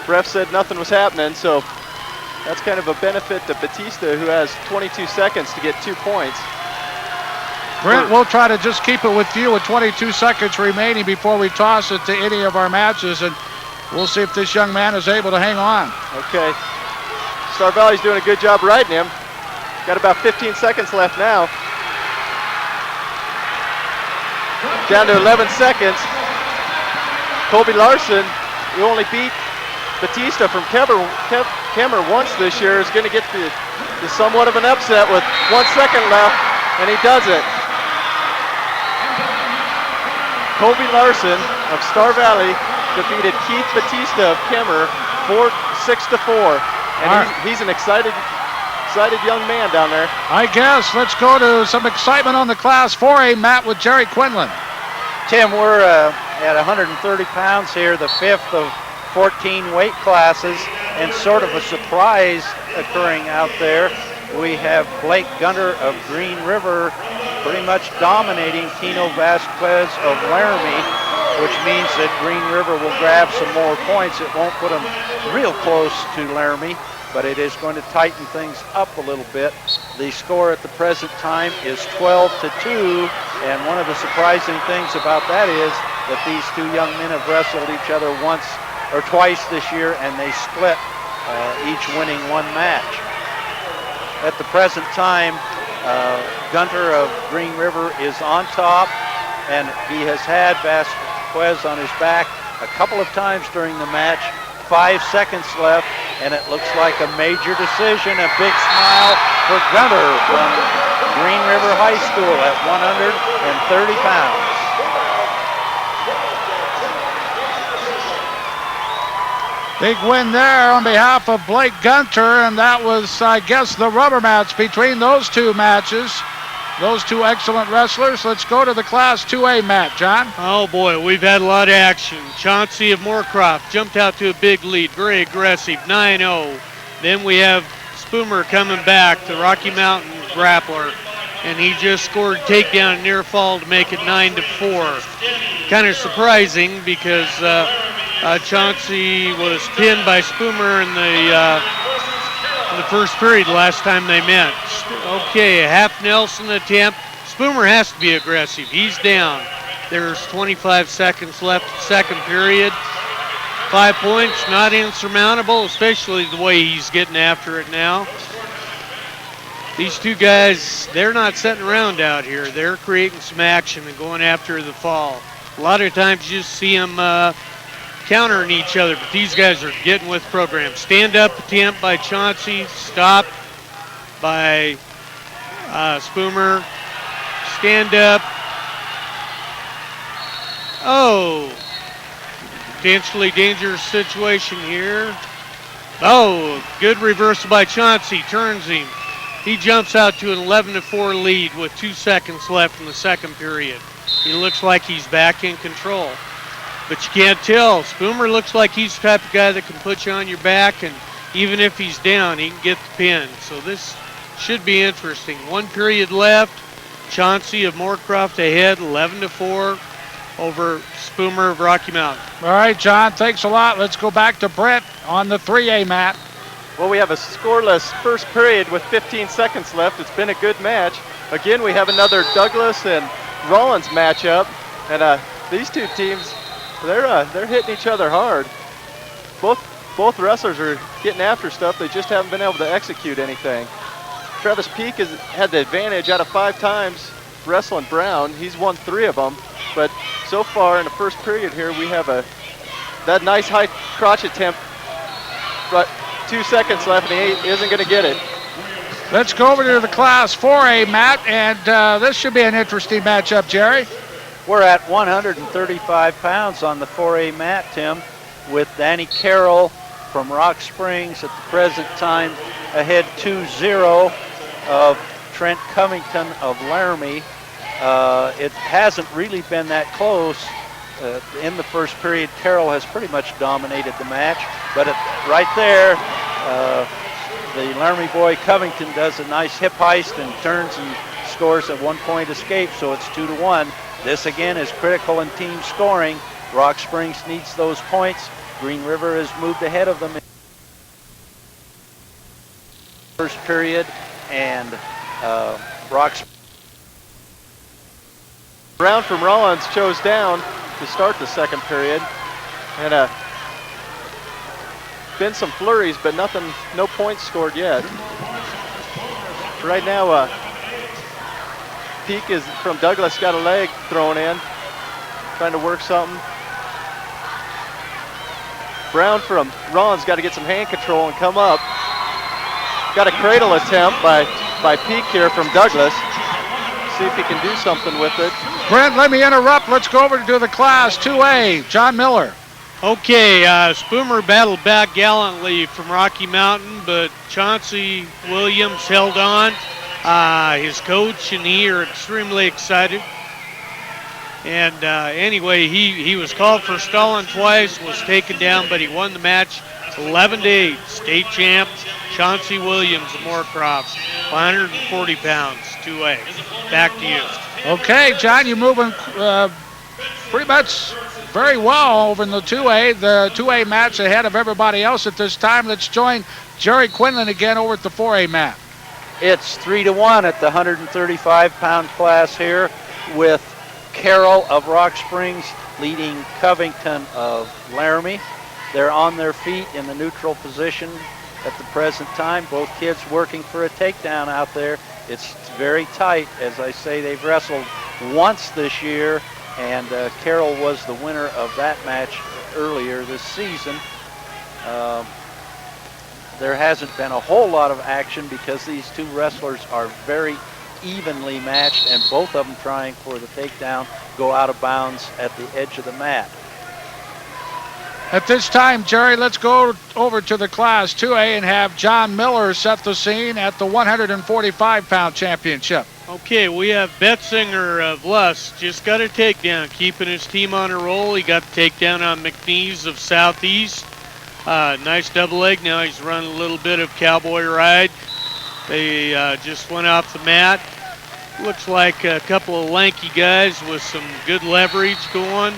D: Ref said nothing was happening, so that's kind of a benefit to Batista, who has 22 seconds to get 2 points.
A: Brent, we'll try to just keep it with you with 22 seconds remaining before we toss it to any of our matches, and we'll see if this young man is able to hang on.
D: Okay. Star Valley's doing a good job riding him. Got about 15 seconds left now. Down to 11 seconds. Colby Larson, who only beat Batista from Kemmer once this year, is going to get the somewhat of an upset with 1 second left, and he does it. Colby Larson of Star Valley defeated Keith Batista of Kemmer 6-4, and he's an excited young man down there.
A: I guess. Let's go to some excitement on the Class 4A mat with Jerry Quinlan.
B: Tim, we're at 130 pounds here, the 5th of 14 weight classes, and sort of a surprise occurring out there. We have Blake Gunter of Green River pretty much dominating Tino Vasquez of Laramie, which means that Green River will grab some more points. It won't put them real close to Laramie, but it is going to tighten things up a little bit. The score at the present time is 12-2, and one of the surprising things about that is that these two young men have wrestled each other once or twice this year, and they split, each winning one match. At the present time, Gunter of Green River is on top, and he has had Vasquez on his back a couple of times during the match. 5 seconds left, and it looks like a major decision. A big smile for Gunter from Green River High School at 130 pounds.
A: Big win there on behalf of Blake Gunter, and that was, I guess, the rubber match between those two matches. Those two excellent wrestlers. Let's go to the Class 2A mat, John.
C: Oh boy, we've had a lot of action. Chauncey of Moorcroft jumped out to a big lead, very aggressive, 9-0. Then we have Spoomer coming back, the Rocky Mountain grappler, and he just scored takedown and near fall to make it 9-4. Kind of surprising because Chauncey was pinned by Spoomer in the first period last time they met. Okay, a half Nelson attempt. Spoomer has to be aggressive. He's down. There's 25 seconds left second period. 5 points, not insurmountable, especially the way he's getting after it now. These two guys, they're not sitting around out here. They're creating some action and going after the fall. A lot of times you just see them countering each other, but these guys are getting with program. Stand-up attempt by Chauncey, stop by Spoomer. Stand up, Oh, potentially dangerous situation here. Oh, good reversal by Chauncey, turns him. He jumps out to an 11-4 lead with 2 seconds left in the second period. He looks like he's back in control. But you can't tell. Spoomer looks like he's the type of guy that can put you on your back, and even if he's down, he can get the pin. So this should be interesting. 1 period left. Chauncey of Moorcroft ahead, 11-4 over Spoomer of Rocky Mountain.
A: All right, John, thanks a lot. Let's go back to Brett on the 3A mat.
D: Well, we have a scoreless first period with 15 seconds left. It's been a good match. Again, we have another Douglas and Rollins matchup, and these two teams, they're hitting each other hard. Both wrestlers are getting after stuff. They just haven't been able to execute anything. Travis Peak has had the advantage out of 5 times wrestling Brown. He's won 3 of them, but so far in the first period here, we have that nice high crotch attempt, but 2 seconds left, and he isn't going to get it.
A: Let's go over to the Class 4A mat, and this should be an interesting matchup, Jerry.
B: We're at 135 pounds on the 4A mat, Tim, with Danny Carroll from Rock Springs at the present time ahead 2-0 of Trent Covington of Laramie. It hasn't really been that close. In the first period, Carroll has pretty much dominated the match, but right there, the Laramie boy Covington does a nice hip heist and turns and scores a 1-point escape, so it's 2-1. This again is critical in team scoring. Rock Springs needs those points. Green River has moved ahead of them in the first period, and Rock Springs.
D: Brown from Rollins chose down to start the second period, and been some flurries, but no points scored yet. Right now, Peak is from Douglas, got a leg thrown in, trying to work something. Brown from Rollins got to get some hand control and come up. Got a cradle attempt by Peak here from Douglas. See if he can do something with it.
A: Brent, let me interrupt. Let's go over to the Class 2A. John Miller.
C: Okay, Spoomer battled back gallantly from Rocky Mountain, but Chauncey Williams held on. His coach and he are extremely excited. And anyway, he was called for stalling twice, was taken down, but he won the match 11-8. State champ Chauncey Williams of Moorcroft, 140 pounds, 2A. Back to you.
A: Okay, John, you're moving pretty much very well over in the 2A. The 2A match ahead of everybody else at this time. Let's join Jerry Quinlan again over at the 4A mat.
B: It's 3-1 at the 135-pound class here, with Carroll of Rock Springs leading Covington of Laramie. They're on their feet in the neutral position at the present time. Both kids working for a takedown out there. It's very tight. As I say, they've wrestled once this year, and Carroll was the winner of that match earlier this season. There hasn't been a whole lot of action because these two wrestlers are very evenly matched, and both of them trying for the takedown, go out of bounds at the edge of the mat.
A: At this time, Jerry, let's go over to the Class 2A and have John Miller set the scene at the 145-pound championship.
C: Okay, we have Betzinger of Lusk, just got a takedown, keeping his team on a roll. He got the takedown on McNeese of Southeast. Nice double leg. Now he's running a little bit of cowboy ride. They just went off the mat. Looks like a couple of lanky guys with some good leverage going.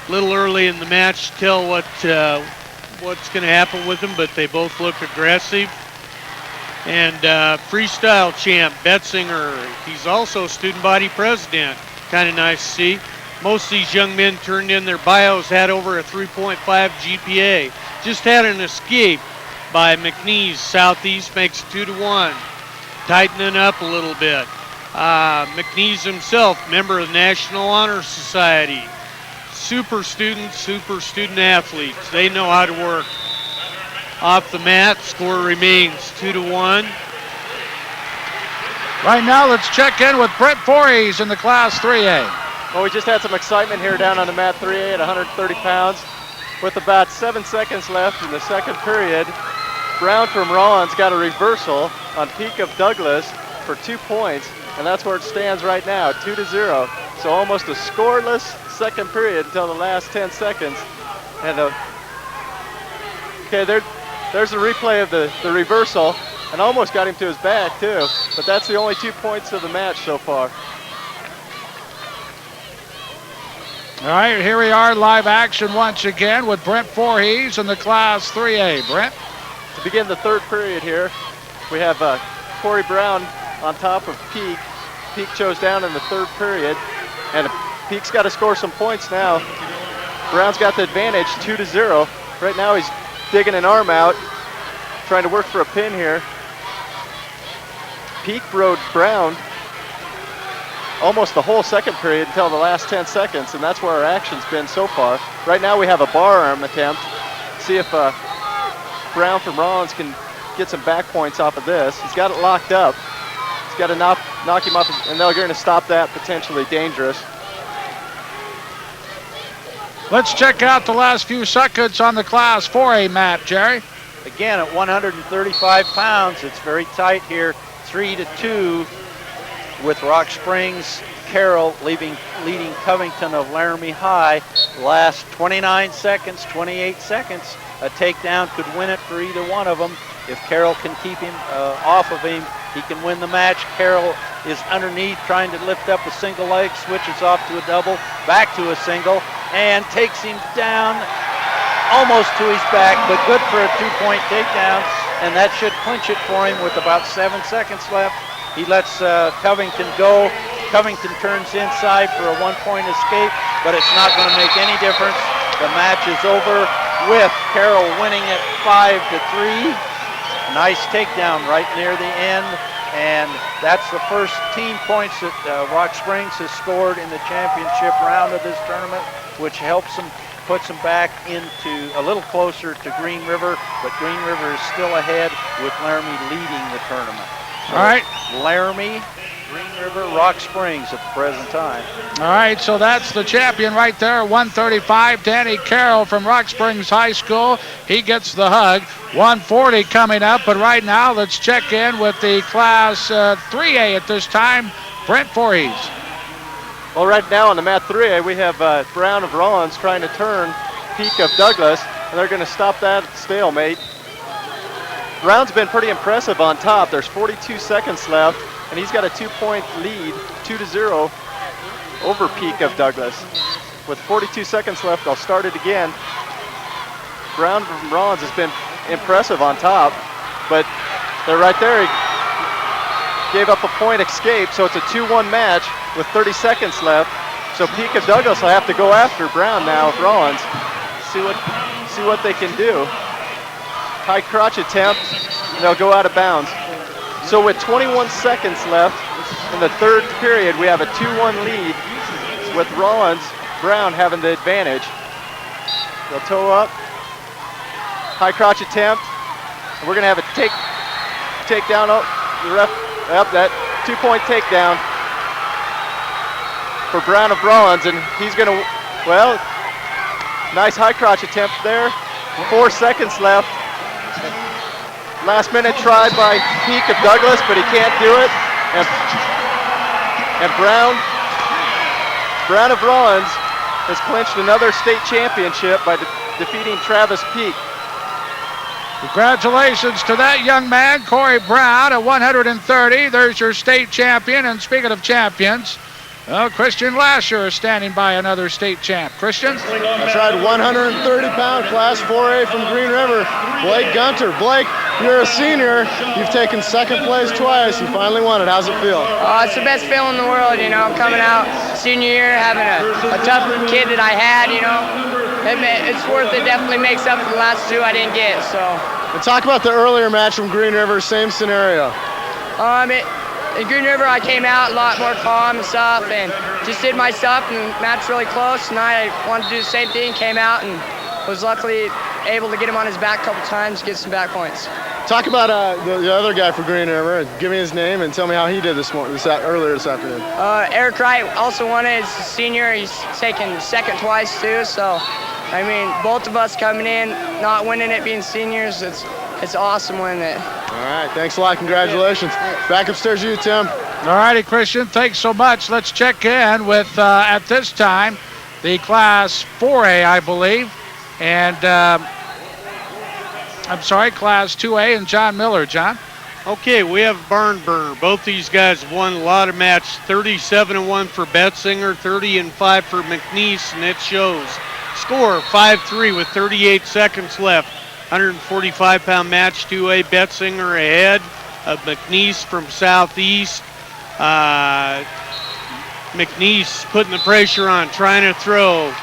C: A little early in the match to tell what's going to happen with them, but they both look aggressive. And freestyle champ Betzinger, he's also student body president. Kind of nice to see. Most of these young men turned in their bios, had over a 3.5 GPA. Just had an escape by McNeese. Southeast makes 2-1. Tightening up a little bit. McNeese himself, member of the National Honor Society. Super student athletes. They know how to work. Off the mat, score remains 2-1.
A: Right now, let's check in with Brett Voorhees in the Class 3A.
D: Well, we just had some excitement here down on the mat 3A at 130 pounds. With about 7 seconds left in the second period, Brown from Rollins got a reversal on Peak of Douglas for 2 points, and that's where it stands right now, 2-0. So almost a scoreless second period until the last 10 seconds. And okay, there's a replay of the reversal, and almost got him to his back too. But that's the only 2 points of the match so far.
A: All right, here we are, live action once again with Brent Voorhees in the Class 3A. Brent?
D: To begin the third period here, we have Corey Brown on top of Peak. Peak chose down in the third period, and Peak's got to score some points now. Brown's got the advantage, 2-0. Right now he's digging an arm out, trying to work for a pin here. Peak rode Brown almost the whole second period until the last 10 seconds, and that's where our action's been so far. Right now we have a bar arm attempt. See if Brown from Rollins can get some back points off of this. He's got it locked up. He's got to knock him up, and they're going to stop that, potentially dangerous.
A: Let's check out the last few seconds on the Class 4A mat, Jerry.
B: Again, at 135 pounds, it's very tight here, 3-2. With Rock Springs, Carroll leading Covington of Laramie High. Last 29 seconds, 28 seconds. A takedown could win it for either one of them. If Carroll can keep him off of him, he can win the match. Carroll is underneath trying to lift up a single leg, switches off to a double, back to a single, and takes him down almost to his back, but good for a 2-point takedown, and that should clinch it for him with about 7 seconds left. He lets Covington go. Covington turns inside for a 1-point escape, but it's not going to make any difference. The match is over with Carroll winning it 5-3. Nice takedown right near the end, and that's the first team points that Rock Springs has scored in the championship round of this tournament, which helps them, puts them back into a little closer to Green River, but Green River is still ahead with Laramie leading the tournament. So
A: all right.
B: Laramie, Green River, Rock Springs at the present time.
A: All right, so that's the champion right there, 135, Danny Carroll from Rock Springs High School. He gets the hug. 140 coming up, but right now let's check in with the Class 3A at this time, Brent Voorhees.
D: Well, right now on the mat 3A, we have Brown of Rollins trying to turn Peak of Douglas, and they're going to stop that stalemate. Brown's been pretty impressive on top. There's 42 seconds left, and he's got a 2-point lead, 2-0 over Peak of Douglas. With 42 seconds left, I'll start it again. Brown from Rollins has been impressive on top, but they're right there. He gave up a point escape, so it's a 2-1 match with 30 seconds left. So Peak of Douglas will have to go after Brown now with Rollins. See what they can do. High crotch attempt, and they'll go out of bounds. So with 21 seconds left in the third period, we have a 2-1 lead with Rollins, Brown having the advantage. They'll toe up, high crotch attempt. And we're gonna have a takedown. Oh, the ref, up that 2-point takedown for Brown of Rollins, and he's gonna, well, nice high crotch attempt there. 4 seconds left. Last minute try by Peak of Douglas, but he can't do it. And Brown of Rollins has clinched another state championship by defeating Travis Peak.
A: Congratulations to that young man, Corey Brown, at 130. There's your state champion. And speaking of champions, Christian Lasher is standing by, another state champ. Christian?
E: That's right, 130-pound Class 4A from Green River, Blake Gunter. Blake, you're a senior. You've taken second place twice. You finally won it. How's it feel?
H: It's the best feeling in the world, you know, coming out senior year, having a tough kid that I had, you know. It's worth it. Definitely makes up for the last 2 I didn't get, so.
E: And talk about the earlier match from Green River, same scenario.
H: In Green River, I came out a lot more calm and stuff, and just did my stuff, and the match really close. Tonight, I wanted to do the same thing, came out and
L: was luckily able to get him on his back a couple times, get some back points.
E: Talk about the other guy for Green River. Give me his name and tell me how he did earlier this afternoon.
L: Eric Wright also won it. He's a senior. He's taken second twice too. So, I mean, both of us coming in, not winning it, being seniors, it's awesome winning it.
E: All right, thanks a lot. Congratulations. Back upstairs to you, Tim.
A: All righty, Christian, thanks so much. Let's check in with, at this time, the Class 4A, I believe. And, I'm sorry, Class 2A and John Miller. John?
C: Okay, we have barn burner. Both these guys won a lot of matches. 37-1 for Betzinger, 30-5 for McNeese, and it shows. Score 5-3 with 38 seconds left. 145-pound match, 2A. Betzinger ahead of McNeese from Southeast. McNeese putting the pressure on, trying to throw.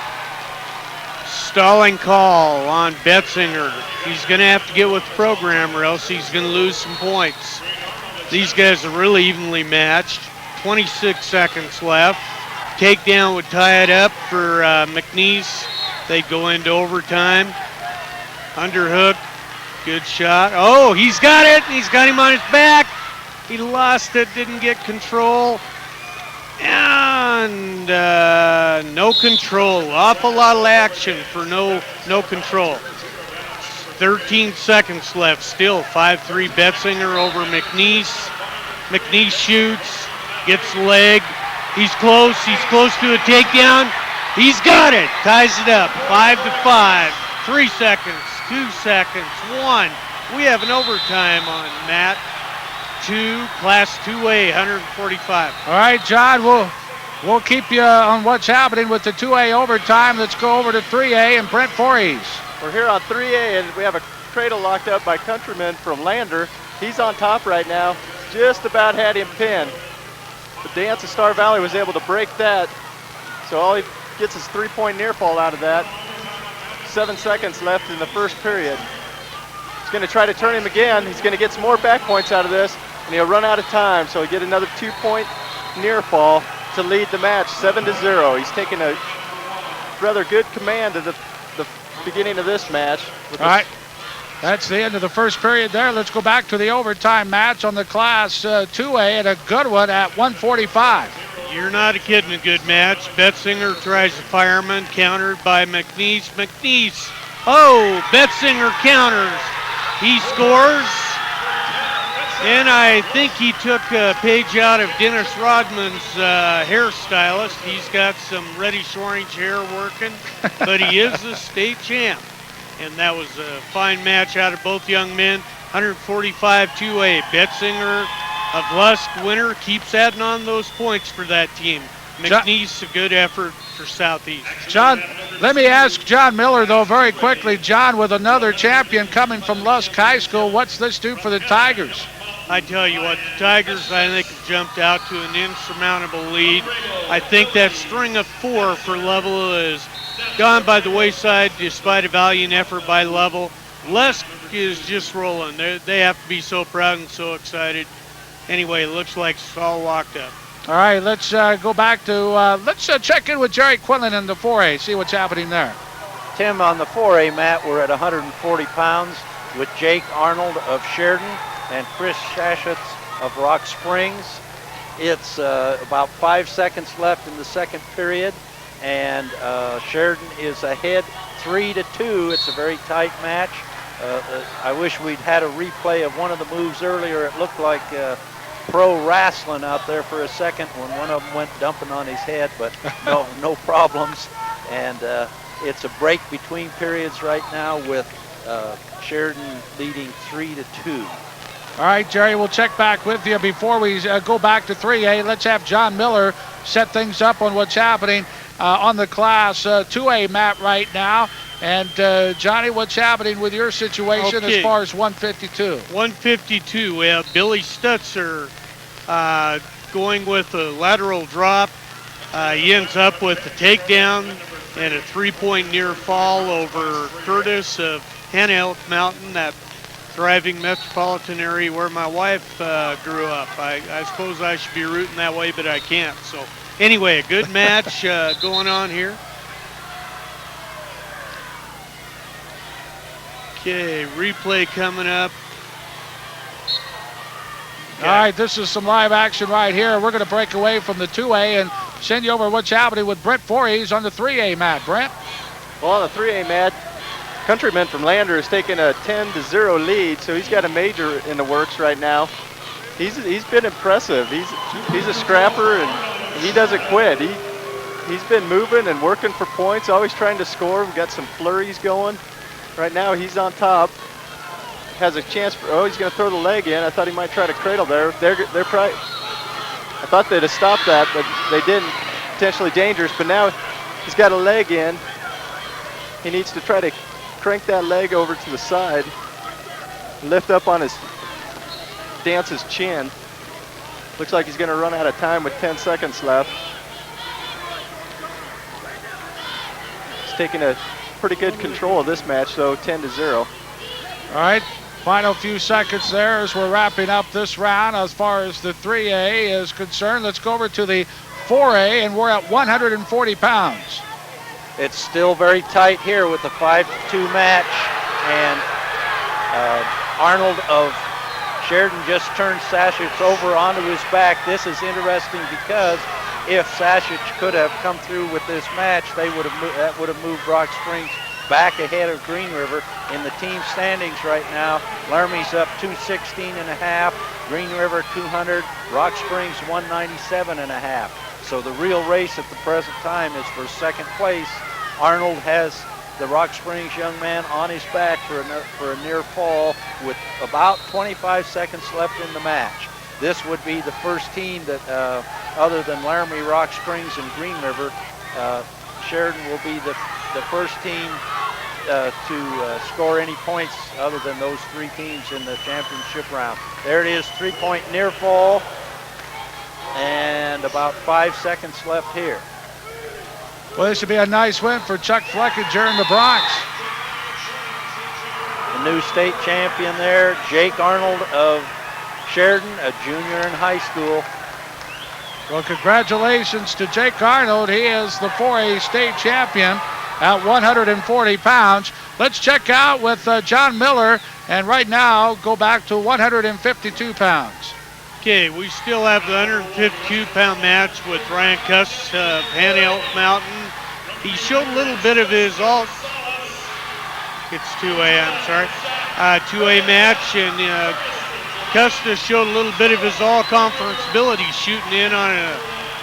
C: Stalling call on Betzinger. He's going to have to get with the program or else he's going to lose some points. These guys are really evenly matched. 26 seconds left. Takedown would tie it up for McNeese. They go into overtime. Underhook. Good shot. Oh, he's got it. He's got him on his back. He lost it, didn't get control. And no control. Awful lot of action for no control. 13 seconds left. Still 5-3 Betzinger over McNeese. McNeese shoots, gets the leg. He's close. He's close to a takedown. He's got it. Ties it up. 5-5. 3 seconds. 2 seconds. 1. We have an overtime on Matt. 2, Class 2A, 145.
A: All right, John, we'll keep you on what's happening with the 2A overtime. Let's go over to 3A and Brent Voorhees.
D: We're here on 3A, and we have a cradle locked up by Countryman from Lander. He's on top right now. Just about had him pinned. The Dance of Star Valley was able to break that. So all he gets is 3-point near fall out of that. 7 seconds left in the first period. He's going to try to turn him again. He's going to get some more back points out of this, and he'll run out of time. So he'll get another 2-point near fall to lead the match, 7-0. He's taken a rather good command of the beginning of this match.
A: All right, that's the end of the first period there. Let's go back to the overtime match on the Class 2A, and a good one at 145.
C: You're not kidding, a good match. Betzinger tries the fireman, countered by McNeese. McNeese, oh, Betzinger counters. He scores, and I think he took a page out of Dennis Rodman's hairstylist. He's got some reddish orange hair working, but he is the state champ. And that was a fine match out of both young men. 145-2A. Betzinger of Lusk winner keeps adding on those points for that team. McNeese, a good effort for Southeast.
A: John, let me ask John Miller, though, very quickly. John, with another champion coming from Lusk High School, what's this do for the Tigers?
C: I tell you what, the Tigers, I think, have jumped out to an insurmountable lead. I think that string of 4 for Level is gone by the wayside despite a valiant effort by Level. Lusk is just rolling. They have to be so proud and so excited. Anyway, it looks like it's all locked up.
A: All right, let's go back to, let's check in with Jerry Quinlan in the 4A, see what's happening there.
B: Tim, on the 4A mat, we're at 140 pounds with Jake Arnold of Sheridan and Chris Shashitz of Rock Springs. It's about 5 seconds left in the second period, and Sheridan is ahead 3-2. It's a very tight match. I wish we'd had a replay of one of the moves earlier. It looked like pro wrestling out there for a second when one of them went dumping on his head, but no problems. And it's a break between periods right now with Sheridan leading 3-2.
A: All right, Jerry, we'll check back with you. Before we go back to 3A, let's have John Miller set things up on what's happening on the Class 2A mat right now. And Johnny, what's happening with your situation as far as 152?
C: 152, we have Billy Stutzer going with a lateral drop. He ends up with a takedown and a 3-point near fall over Curtis of Hen Elk Mountain, that thriving metropolitan area where my wife grew up. I suppose I should be rooting that way, but I can't. So anyway, a good match going on here. Okay, replay coming up.
A: All right, this is some live action right here. We're going to break away from the 2A and send you over what's happening with Brent Voorhees on the 3A mat. Brent?
D: Well, on the 3A mat, Countryman from Lander has taken a 10-0 lead, so he's got a major in the works right now. He's been impressive. He's a scrapper, and he doesn't quit. He's been moving and working for points, always trying to score. We've got some flurries going. Right now, he's on top. Has a chance for, he's going to throw the leg in. I thought he might try to cradle there. They're probably, I thought they'd have stopped that, but they didn't. Potentially dangerous, but now he's got a leg in. He needs to try to crank that leg over to the side, lift up on Dance's chin. Looks like he's going to run out of time with 10 seconds left. He's taking a pretty good control of this match, though, 10-0.
A: All right, final few seconds there as we're wrapping up this round as far as the 3A is concerned. Let's go over to the 4A, and we're at 140 pounds.
B: It's still very tight here with the 5-2 match, and Arnold of Sheridan just turned Sasich over onto his back. This is interesting because if Sasich could have come through with this match, that would have moved Rock Springs back ahead of Green River. In the team standings right now, Laramie's up 216.5, Green River 200, Rock Springs 197.5. So the real race at the present time is for second place. Arnold has the Rock Springs young man on his back for a near fall with about 25 seconds left in the match. This would be the first team that, other than Laramie, Rock Springs, and Green River, Sheridan will be the first team to score any points other than those three teams in the championship round. There it is, 3-point near fall, and about 5 seconds left here.
A: Well, this should be a nice win for Chuck Fleckinger and the Bronx.
B: The new state champion there, Jake Arnold of Sheridan, a junior in high school.
A: Well, congratulations to Jake Arnold. He is the 4A state champion at 140 pounds. Let's check out with John Miller, and right now go back to 152 pounds.
C: Okay, we still have the 152-pound match with Ryan Custis of Hanna Mountain. He showed a little bit of his it's 2A, I'm sorry. 2A match, and Custis showed a little bit of his all-conference ability, shooting in on a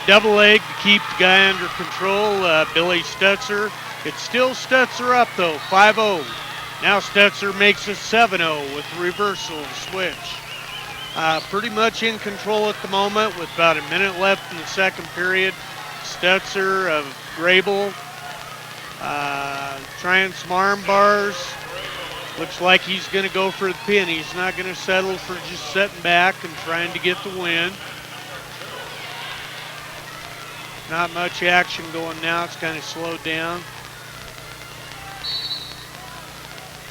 C: double leg to keep the guy under control. Billy Stutzer. It's still Stutzer up, though, 5-0. Now Stutzer makes it 7-0 with the reversal switch. Pretty much in control at the moment with about a minute left in the second period. Stutzer of Grable trying some arm bars. Looks like he's going to go for the pin. He's not going to settle for just sitting back and trying to get the win. Not much action going now. It's kind of slowed down.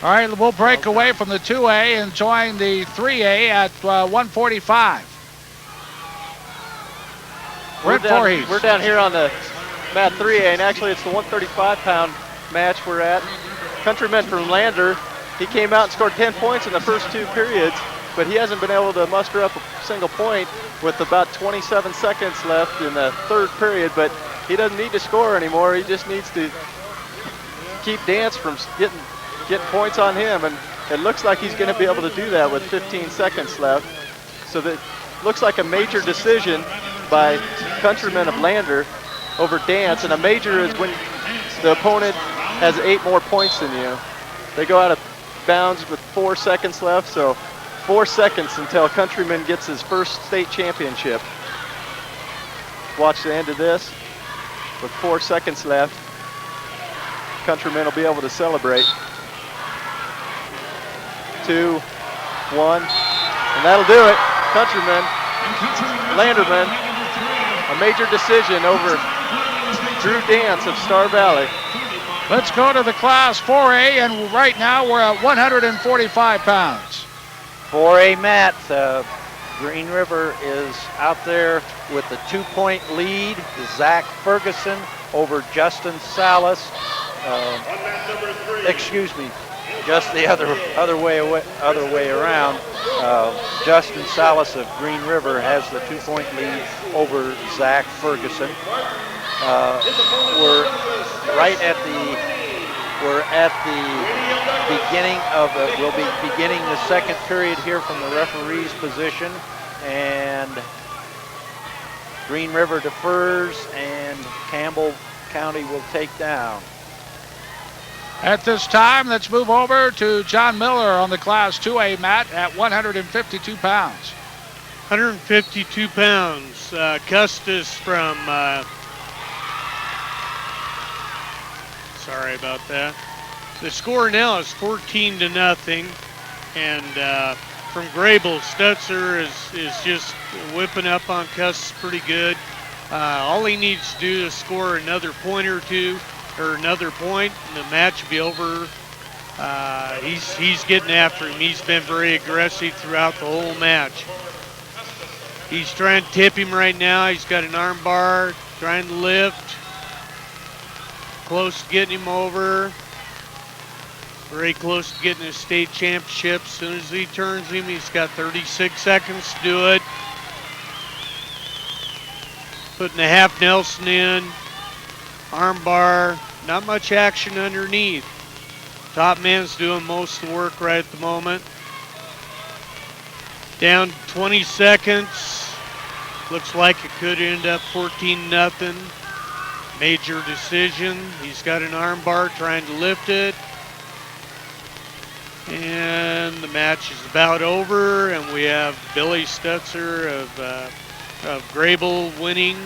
A: All right, we'll break away from the 2A and join the 3A at 145.
D: We're down here on the mat 3A, and actually it's the 135-pound match we're at. Countryman from Lander, he came out and scored 10 points in the first two periods, but he hasn't been able to muster up a single point with about 27 seconds left in the third period, but he doesn't need to score anymore. He just needs to keep Dance from getting points on him, and it looks like he's going to be able to do that with 15 seconds left. So that looks like a major decision by Countryman of Lander over Dance, and a major is when the opponent has 8 more points than you. They go out of bounds with 4 seconds left, so 4 seconds until Countryman gets his first state championship. Watch the end of this. With 4 seconds left, Countryman will be able to celebrate. 2, 1, and that'll do it. Countryman, Landerman, a major decision over Drew Dance of Star Valley.
A: Let's go to the Class 4A, and right now we're at 145 pounds.
B: 4A mat, Green River is out there with the 2-point lead. Zach Ferguson over Justin Salas. just the other way around. Justin Salas of Green River has the 2-point lead over Zach Ferguson. We're at the beginning of we'll be beginning the second period here from the referee's position, and Green River defers and Campbell County will take down.
A: At this time, let's move over to John Miller on the Class 2A mat at 152 pounds.
C: 152 pounds. Custis from, sorry about that. The score now is 14-0, and from Grable, Stutzer is just whipping up on Custis pretty good. All he needs to do is score another point or two, or another point, and the match will be over. He's getting after him. He's been very aggressive throughout the whole match. He's trying to tip him right now. He's got an arm bar, trying to lift. Close to getting him over. Very close to getting his state championship. As soon as he turns him, he's got 36 seconds to do it. Putting the half Nelson in. Arm bar, not much action underneath. Top man's doing most of the work right at the moment. Down 20 seconds. Looks like it could end up 14-0. Major decision. He's got an arm bar trying to lift it. And the match is about over, and we have Billy Stutzer of Grable winning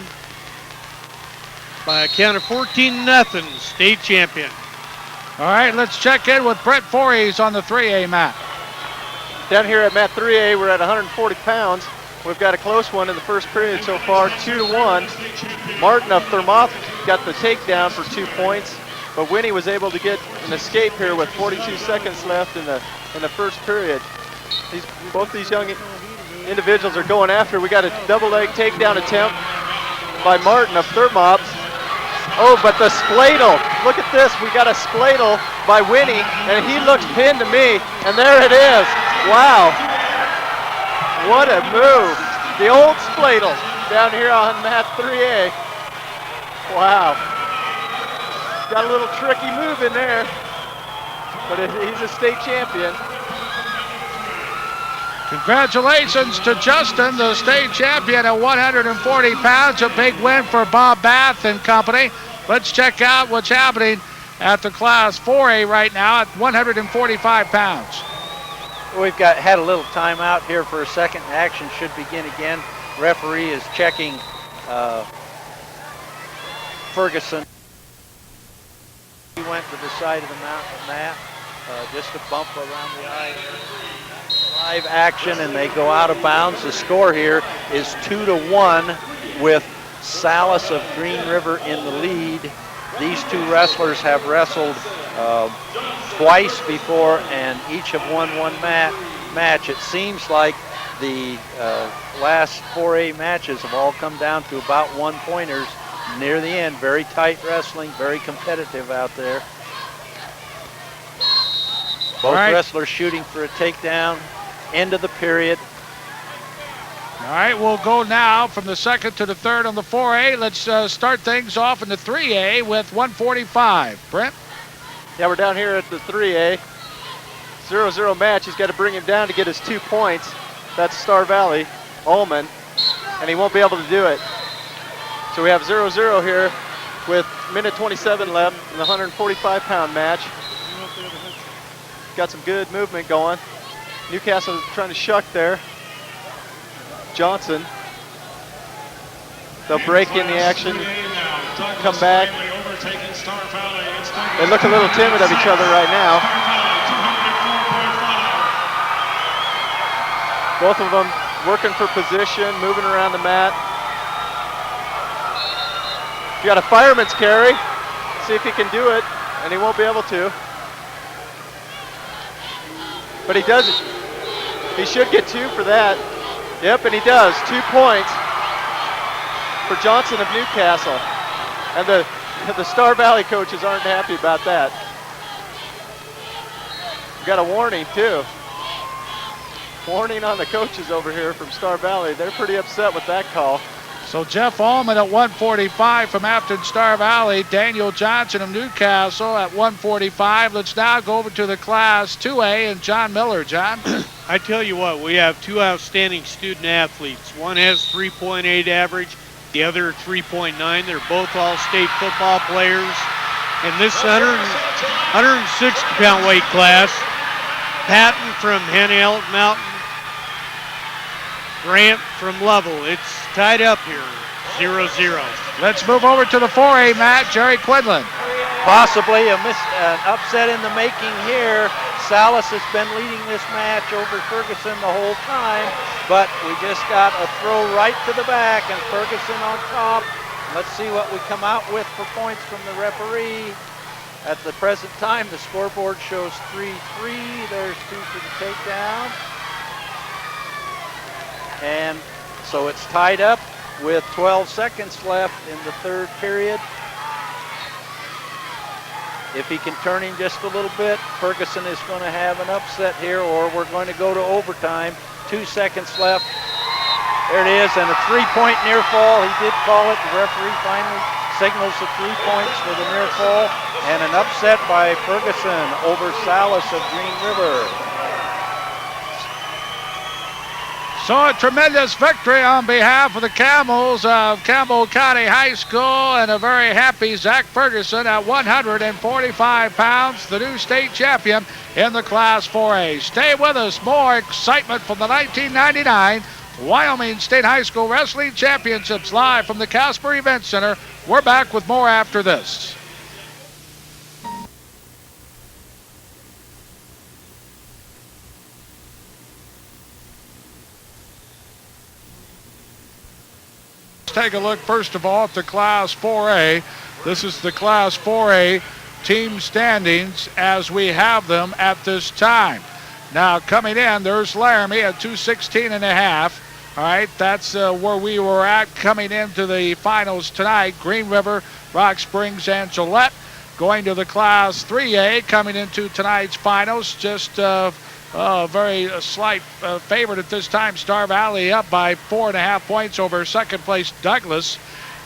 C: by a count of 14-0, state champion.
A: All right, let's check in with Brett Voorhees on the 3A mat.
D: Down here at mat 3A, we're at 140 pounds. We've got a close one in the first period so far, 2-1. Martin of Thermop got the takedown for 2 points, but Winnie was able to get an escape here with 42 seconds left in the first period. Both these young individuals are going after. We got a double leg takedown attempt by Martin of Thermop. Oh, but the spladle. Look at this. We got a spladle by Winnie, and he looks pinned to me, and there it is. Wow. What a move. The old spladle down here on mat 3A. Wow. Got a little tricky move in there, but he's a state champion.
A: Congratulations to Justin, the state champion at 140 pounds. A big win for Bob Bath and company. Let's check out what's happening at the Class 4A right now at 145 pounds.
B: We've had a little timeout here for a second. Action should begin again. Referee is checking Ferguson. He went to the side of the mat, just a bump around the eye. Live action, and they go out of bounds. The score here is 2-1 with Salas of Green River in the lead. These two wrestlers have wrestled twice before, and each have won one match. It seems like the last 4A matches have all come down to about one-pointers near the end. Very tight wrestling, very competitive out there. Both wrestlers shooting for a takedown. End of the period.
A: All right, we'll go now from the second to the third on the 4A. Let's start things off in the 3A with 145. Brent?
D: Yeah, we're down here at the 3A. 0-0 match. He's got to bring him down to get his 2 points. That's Star Valley, Ullman, and he won't be able to do it. So we have 0-0 here with minute 27 left in the 145-pound match. Got some good movement going. Newcastle trying to shuck there. Johnson. They'll break in the action, come back. They look a little timid of each other right now. Both of them working for position, moving around the mat. You got a fireman's carry. See if he can do it, and he won't be able to. But he does it. He should get 2 for that. Yep, and he does. 2 points for Johnson of Newcastle. And the Star Valley coaches aren't happy about that. got a warning too. Warning on the coaches over here from Star Valley. They're pretty upset with that call.
A: So Jeff Allman at 145 from Afton Star Valley. Daniel Johnson of Newcastle at 145. Let's now go over to the Class 2A and John Miller. John?
C: I tell you what, we have two outstanding student athletes. One has 3.8 average, the other 3.9. They're both all-state football players. In this 160-pound weight class, Patton from Henniel Mountain, Grant from Level. It's tied up here, 0-0.
A: Let's move over to the 4A mat. Jerry Quinlan.
B: Possibly an upset in the making here. Salas has been leading this match over Ferguson the whole time, but we just got a throw right to the back and Ferguson on top. Let's see what we come out with for points from the referee. At the present time, the scoreboard shows 3-3. There's 2 for the takedown. And so it's tied up with 12 seconds left in the third period. If he can turn him just a little bit, Ferguson is going to have an upset here, or we're going to go to overtime. 2 seconds left. There it is, and a 3-point near fall. He did call it. The referee finally signals the 3 points for the near fall, and an upset by Ferguson over Salas of Green River.
A: So a tremendous victory on behalf of the Camels of Campbell County High School, and a very happy Zach Ferguson at 145 pounds, the new state champion in the Class 4A. Stay with us. More excitement from the 1999 Wyoming State High School Wrestling Championships live from the Casper Event Center. We're back with more after this. Take a look first of all at the Class 4A. This is the Class 4A team standings as we have them at this time. Now coming in, there's Laramie at 216.5. All right, that's where we were at coming into the finals tonight. Green River, Rock Springs, and Gillette going to the Class 3A coming into tonight's finals. Just very slight favorite at this time. Star Valley up by 4.5 points over second place Douglas.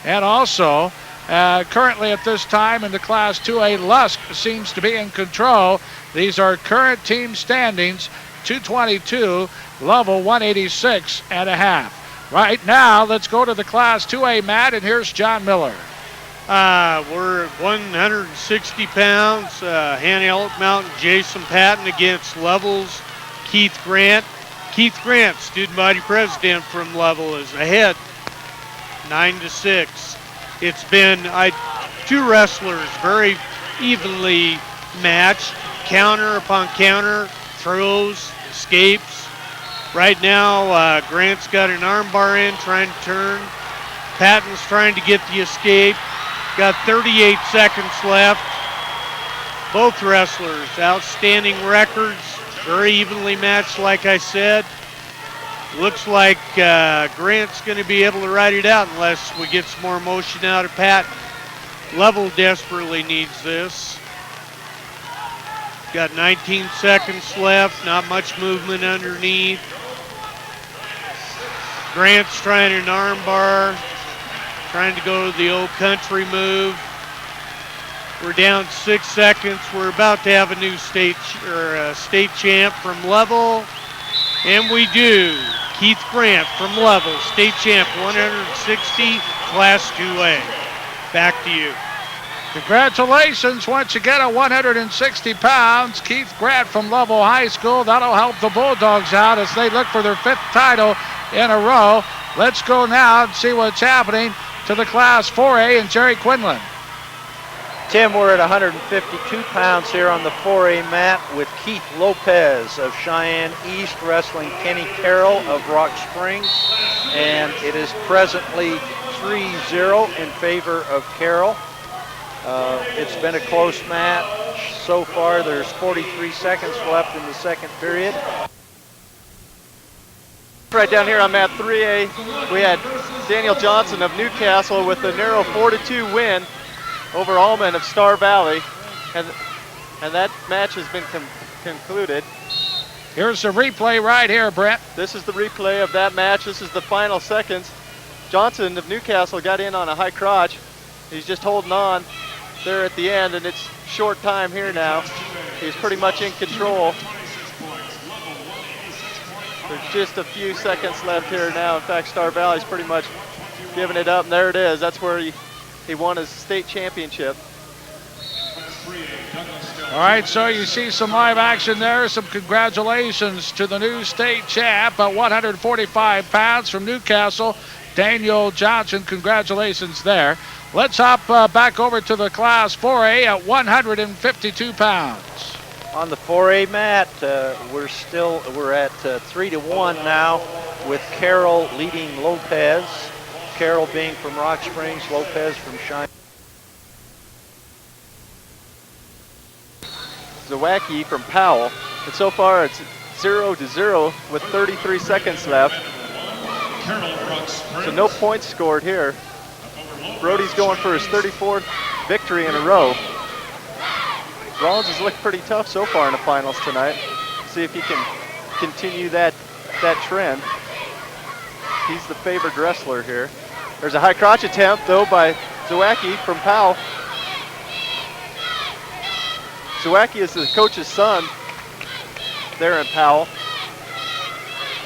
A: And also, currently at this time in the Class 2A, Lusk seems to be in control. These are current team standings, 222, level 186.5. Right now, let's go to the Class 2A mat, and here's John Miller.
C: We're 160 pounds. Henniel Mountain, Jason Patton against Levels, Keith Grant. Keith Grant, student body president from Level, is ahead, 9-6. It's been two wrestlers very evenly matched, counter upon counter, throws, escapes. Right now, Grant's got an arm bar in, trying to turn. Patton's trying to get the escape. Got 38 seconds left. Both wrestlers, outstanding records, very evenly matched, like I said. Looks like Grant's going to be able to ride it out unless we get some more motion out of Patton. Level desperately needs this. Got 19 seconds left, not much movement underneath. Grant's trying an arm bar. Trying to go to the old country move. We're down 6 seconds. We're about to have a new state champ from Level. And we do. Keith Grant from Level, state champ, 160, Class 2A. Back to you.
A: Congratulations once again at 160 pounds. Keith Grant from Level High School. That'll help the Bulldogs out as they look for their 5th title in a row. Let's go now and see what's happening to the Class 4A and Jerry Quinlan.
B: Tim, we're at 152 pounds here on the 4A mat with Keith Lopez of Cheyenne East wrestling Kenny Carroll of Rock Springs. And it is presently 3-0 in favor of Carroll. It's been a close match so far. There's 43 seconds left in the second period.
D: Right down here on mat 3A, we had Daniel Johnson of Newcastle with a narrow 4-2 win over Allman of Star Valley, and that match has been concluded.
A: Here's the replay right here, Brent.
D: This is the replay of that match. This is the final seconds. Johnson of Newcastle got in on a high crotch. He's just holding on there at the end, and it's short time here now. He's pretty much in control. There's just a few seconds left here now. In fact, Star Valley's pretty much giving it up, and there it is. That's where he won his state championship.
A: All right, so you see some live action there. Some congratulations to the new state champ at 145 pounds from Newcastle, Daniel Johnson. Congratulations there. Let's hop back over to the Class 4A at 152 pounds.
B: On the 4A mat, we're at 3-1 now, with Carroll leading Lopez. Carroll being from Rock Springs, Lopez from Cheyenne.
D: Zawacki from Powell. And so far it's 0-0 with 33 seconds left. So no points scored here. Brody's going for his 34th victory in a row. Rollins has looked pretty tough so far in the finals tonight. See if he can continue that trend. He's the favored wrestler here. There's a high crotch attempt though by Zawacki from Powell. Zawacki is the coach's son there in Powell.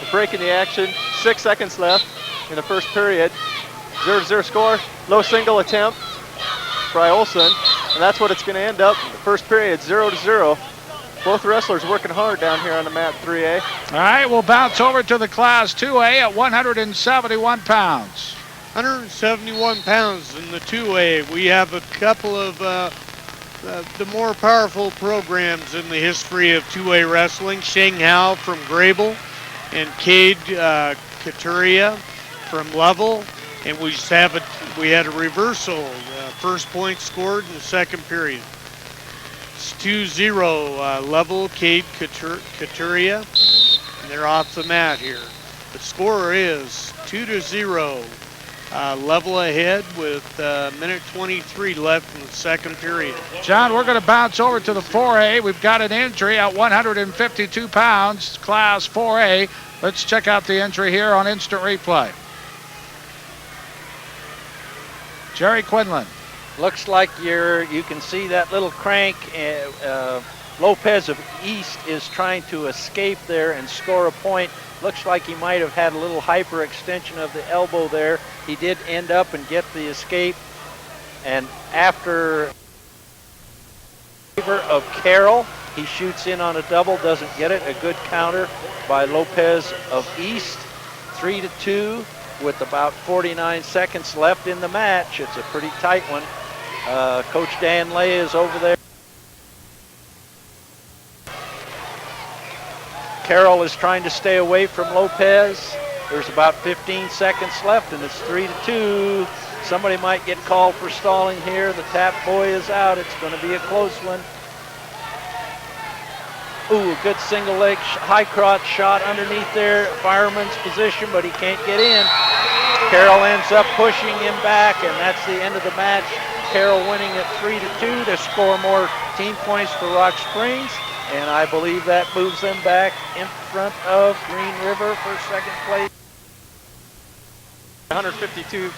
D: We're breaking the action. 6 seconds left in the first period. 0-0 score. Low single attempt by Olson. And that's what it's going to end up. The first period, 0-0. Both wrestlers working hard down here on the mat 3A.
A: All right, we'll bounce over to the Class 2A at 171 pounds.
C: 171 pounds in the 2A. We have a couple of the more powerful programs in the history of 2A wrestling. Sheng Hao from Grable and Cade Katuria from Level. And we had a reversal. First point scored in the second period. It's 2-0 Level, Cade Katuria. And they're off the mat here. The score is 2-0. Level ahead with minute 23 left in the second period.
A: John, we're going to bounce over to the 4A. We've got an injury at 152 pounds, Class 4A. Let's check out the injury here on instant replay. Jerry Quinlan.
B: Looks like you can see that little crank. Lopez of East is trying to escape there and score a point. Looks like he might have had a little hyperextension of the elbow there. He did end up and get the escape. And after favor of Carroll, he shoots in on a double, doesn't get it. A good counter by Lopez of East. 3-2 with about 49 seconds left in the match. It's a pretty tight one. Coach Dan Lay is over there. Carroll is trying to stay away from Lopez. There's about 15 seconds left, and it's 3-2. Somebody might get called for stalling here. The tap boy is out. It's going to be a close one. Ooh, a good single leg high crotch shot underneath there. Fireman's position, but he can't get in. Carroll ends up pushing him back, and that's the end of the match. Carroll winning at 3-2 to score more team points for Rock Springs. And I believe that moves them back in front of Green River for second place.
D: 152.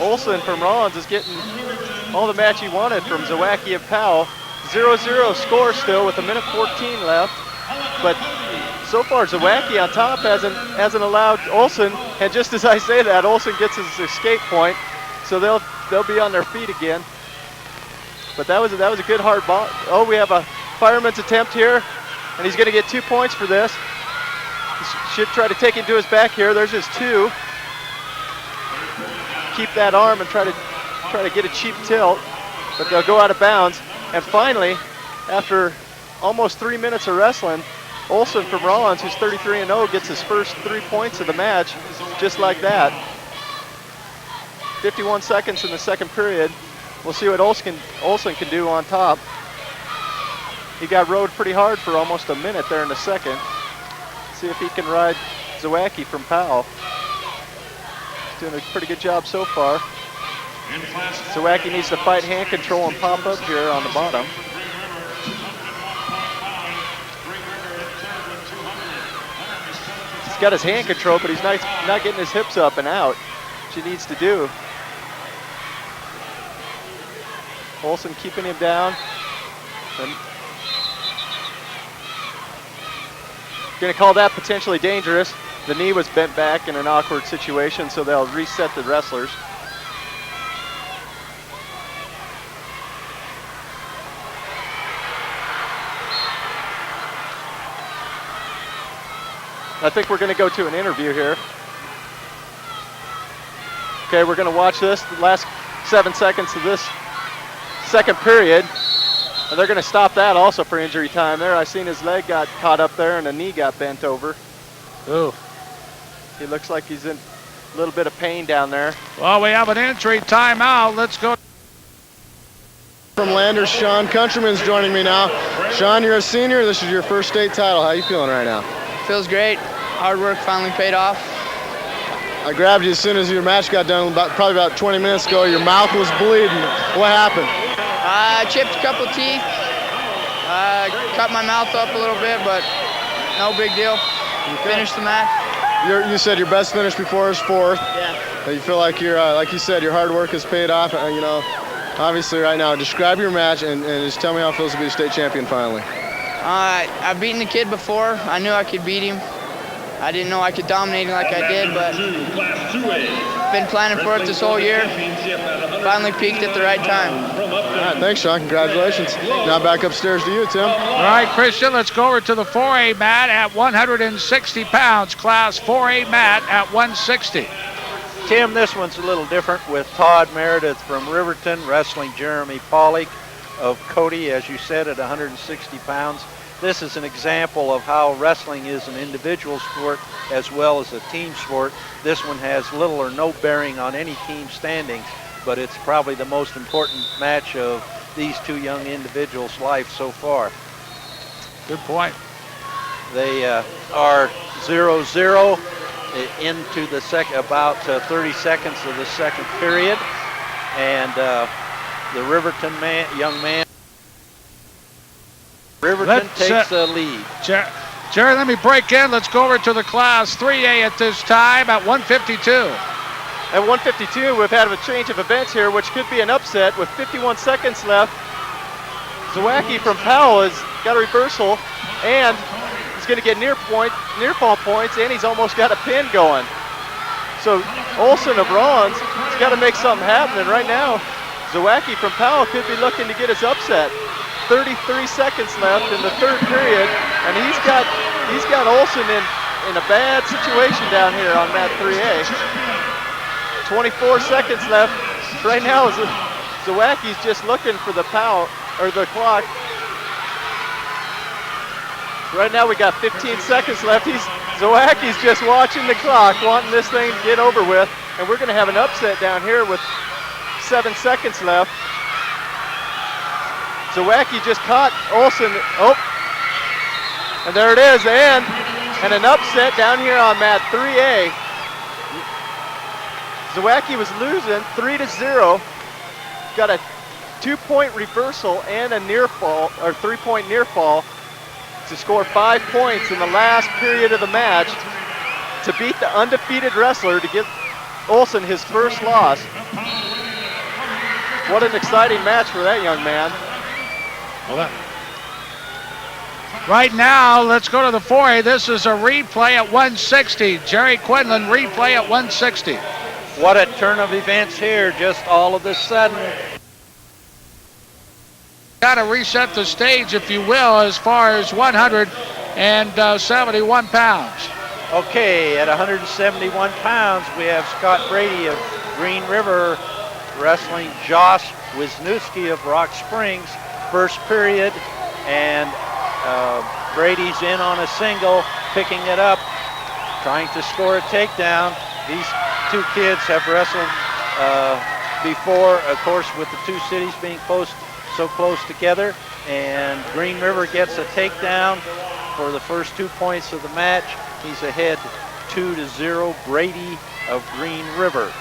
D: Olson from Rollins is getting all the match he wanted from Zawacki of Powell. 0-0 score still with a minute 14 left. But so far Zawacki on top hasn't allowed Olson. And just as I say that, Olson gets his escape point. So they'll be on their feet again. But that was a good hard ball. Oh, we have a fireman's attempt here, and he's going to get 2 points for this. He should try to take it to his back here. There's his 2. Keep that arm and try to get a cheap tilt, but they'll go out of bounds. And finally, after almost 3 minutes of wrestling, Olson from Rollins, who's 33-0, gets his first 3 points of the match, just like that. 51 seconds in the second period. We'll see what Olson can do on top. He got rode pretty hard for almost a minute there in the second. See if he can ride Zawacki from Powell. He's doing a pretty good job so far. Zawacki needs to fight hand control and pop up here on the bottom. He's got his hand control, but he's not getting his hips up and out, which he needs to do. Olsen keeping him down. Going to call that potentially dangerous. The knee was bent back in an awkward situation, so they'll reset the wrestlers. I think we're going to go to an interview here. Okay, we're going to watch this, the last 7 seconds of this second period. And they're going to stop that also for injury time there. I seen his leg got caught up there and the knee got bent over.
A: Ooh.
D: He looks like he's in a little bit of pain down there.
A: Well, we have an injury timeout. Let's go.
E: From Landers, Sean Countryman's joining me now. Sean, you're a senior. This is your first state title. How are you feeling right now?
L: Feels great. Hard work finally paid off.
E: I grabbed you as soon as your match got done, probably about 20 minutes ago. Your mouth was bleeding. What happened?
L: I chipped a couple teeth. Cut my mouth up a little bit, but no big deal. Finished the match.
E: You said your best finish before is fourth.
L: Yeah.
E: You feel like like you said, your hard work has paid off. You know, obviously right now. Describe your match and just tell me how it feels to be a state champion finally.
L: I've beaten the kid before. I knew I could beat him. I didn't know I could dominate him like I did, but been planning for it this whole year. Finally peaked at the right time.
E: All right, thanks, Sean. Congratulations. Now back upstairs to you, Tim.
A: All right, Christian, let's go over to the 4A mat at 160 pounds. Class 4A mat at 160.
B: Tim, this one's a little different with Todd Meredith from Riverton wrestling Jeremy Pollock of Cody, as you said, at 160 pounds. This is an example of how wrestling is an individual sport as well as a team sport. This one has little or no bearing on any team standings, but it's probably the most important match of these two young individuals' life so far.
A: Good point.
B: They are 0-0 into the about 30 seconds of the second period, and the Riverton young man. Riverton takes the lead.
A: Jerry, let me break in. Let's go over to the Class 3A at this time at 152.
D: At 152, we've had a change of events here, which could be an upset with 51 seconds left. Zawacki from Powell has got a reversal, and he's going to get near fall points, and he's almost got a pin going. So Olsen of Rawlins has got to make something happen, and right now, Zawacki from Powell could be looking to get his upset. 33 seconds left in the third period, and he's got Olsen in a bad situation down here on mat 3A. 24 seconds left. Right now, Zawacki's just looking for the the clock. Right now, we got 15 seconds left. Zawacki's just watching the clock, wanting this thing to get over with, and we're going to have an upset down here with 7 seconds left. Zawacki just caught Olsen. Oh, and there it is, and an upset down here on mat 3A. Zawacki was losing 3-0. Got a 2-point reversal and a near fall, or 3-point near fall, to score 5 points in the last period of the match to beat the undefeated wrestler to give Olsen his first loss. What an exciting match for that young man.
A: Right now, let's go to the 4A. This is a replay at 160. Jerry Quinlan, replay at 160.
B: What a turn of events here, just all of a sudden.
A: Got to reset the stage, if you will, as far as 171 pounds.
B: Okay, at 171 pounds, we have Scott Brady of Green River wrestling Josh Wisniewski of Rock Springs. First period, and Brady's in on a single, picking it up, trying to score a takedown. These two kids have wrestled before, of course, with the two cities being so close together, and Green River gets a takedown for the first 2 points of the match. He's ahead 2-0, Brady of Green River.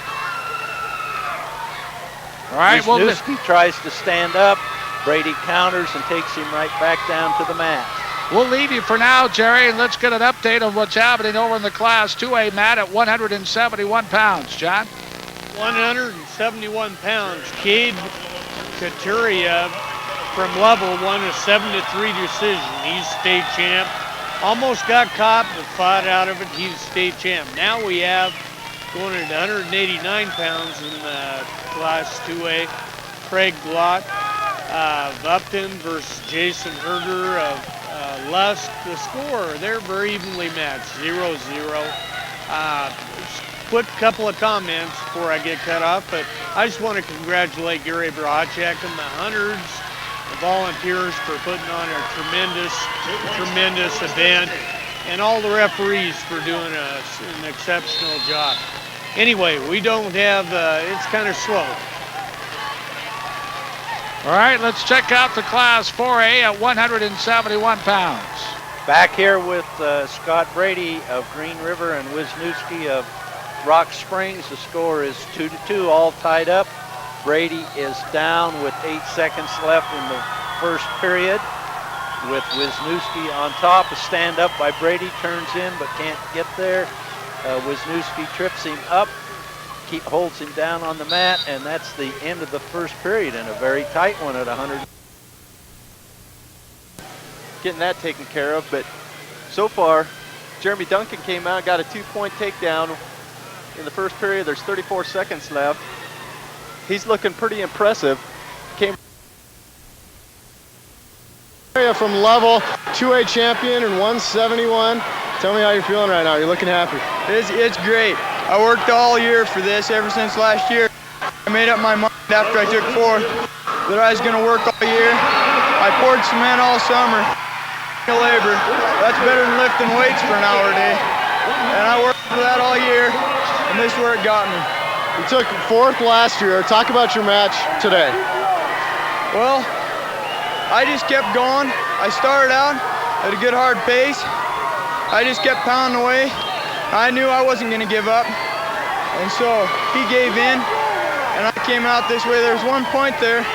A: All right,
B: Wisniewski tries to stand up. Brady counters and takes him right back down to the mat.
A: We'll leave you for now, Jerry, and let's get an update of what's happening over in the Class 2A, Matt, at 171 pounds. John?
C: 171 pounds. Cade Katuria from Level won a 7-3 decision. He's state champ. Almost got caught, but fought out of it. He's state champ. Now we have going at 189 pounds in the Class 2A, Craig Glott of Upton versus Jason Herder of Lusk. The score, they're very evenly matched, 0-0. Quick couple of comments before I get cut off, but I just want to congratulate Gary Bracek and the hundreds of volunteers for putting on a tremendous event, and all the referees for doing an exceptional job. Anyway, we don't have, it's kind of slow.
A: All right, let's check out the Class 4A at 171 pounds.
B: Back here with Scott Brady of Green River and Wisniewski of Rock Springs. The score is 2-2, all tied up. Brady is down with 8 seconds left in the first period with Wisniewski on top. A stand up by Brady, turns in but can't get there. Wisniewski trips him up, holds him down on the mat, and that's the end of the first period in a very tight one at 100.
D: Getting that taken care of, but so far, Jeremy Duncan came out, got a 2-point takedown in the first period. There's 34 seconds left. He's looking pretty impressive. Came
E: from Level, 2A champion in 171. Tell me how you're feeling right now. You're looking happy.
L: It's great. I worked all year for this ever since last year. I made up my mind after I took fourth that I was going to work all year. I poured cement all summer. Labor. That's better than lifting weights for an hour a day. And I worked for that all year, and this is where it got me.
E: You took fourth last year. Talk about your match today.
L: Well, I just kept going. I started out at a good hard pace. I just kept pounding away. I knew I wasn't going to give up. And so he gave in, and I came out this way. There was one point there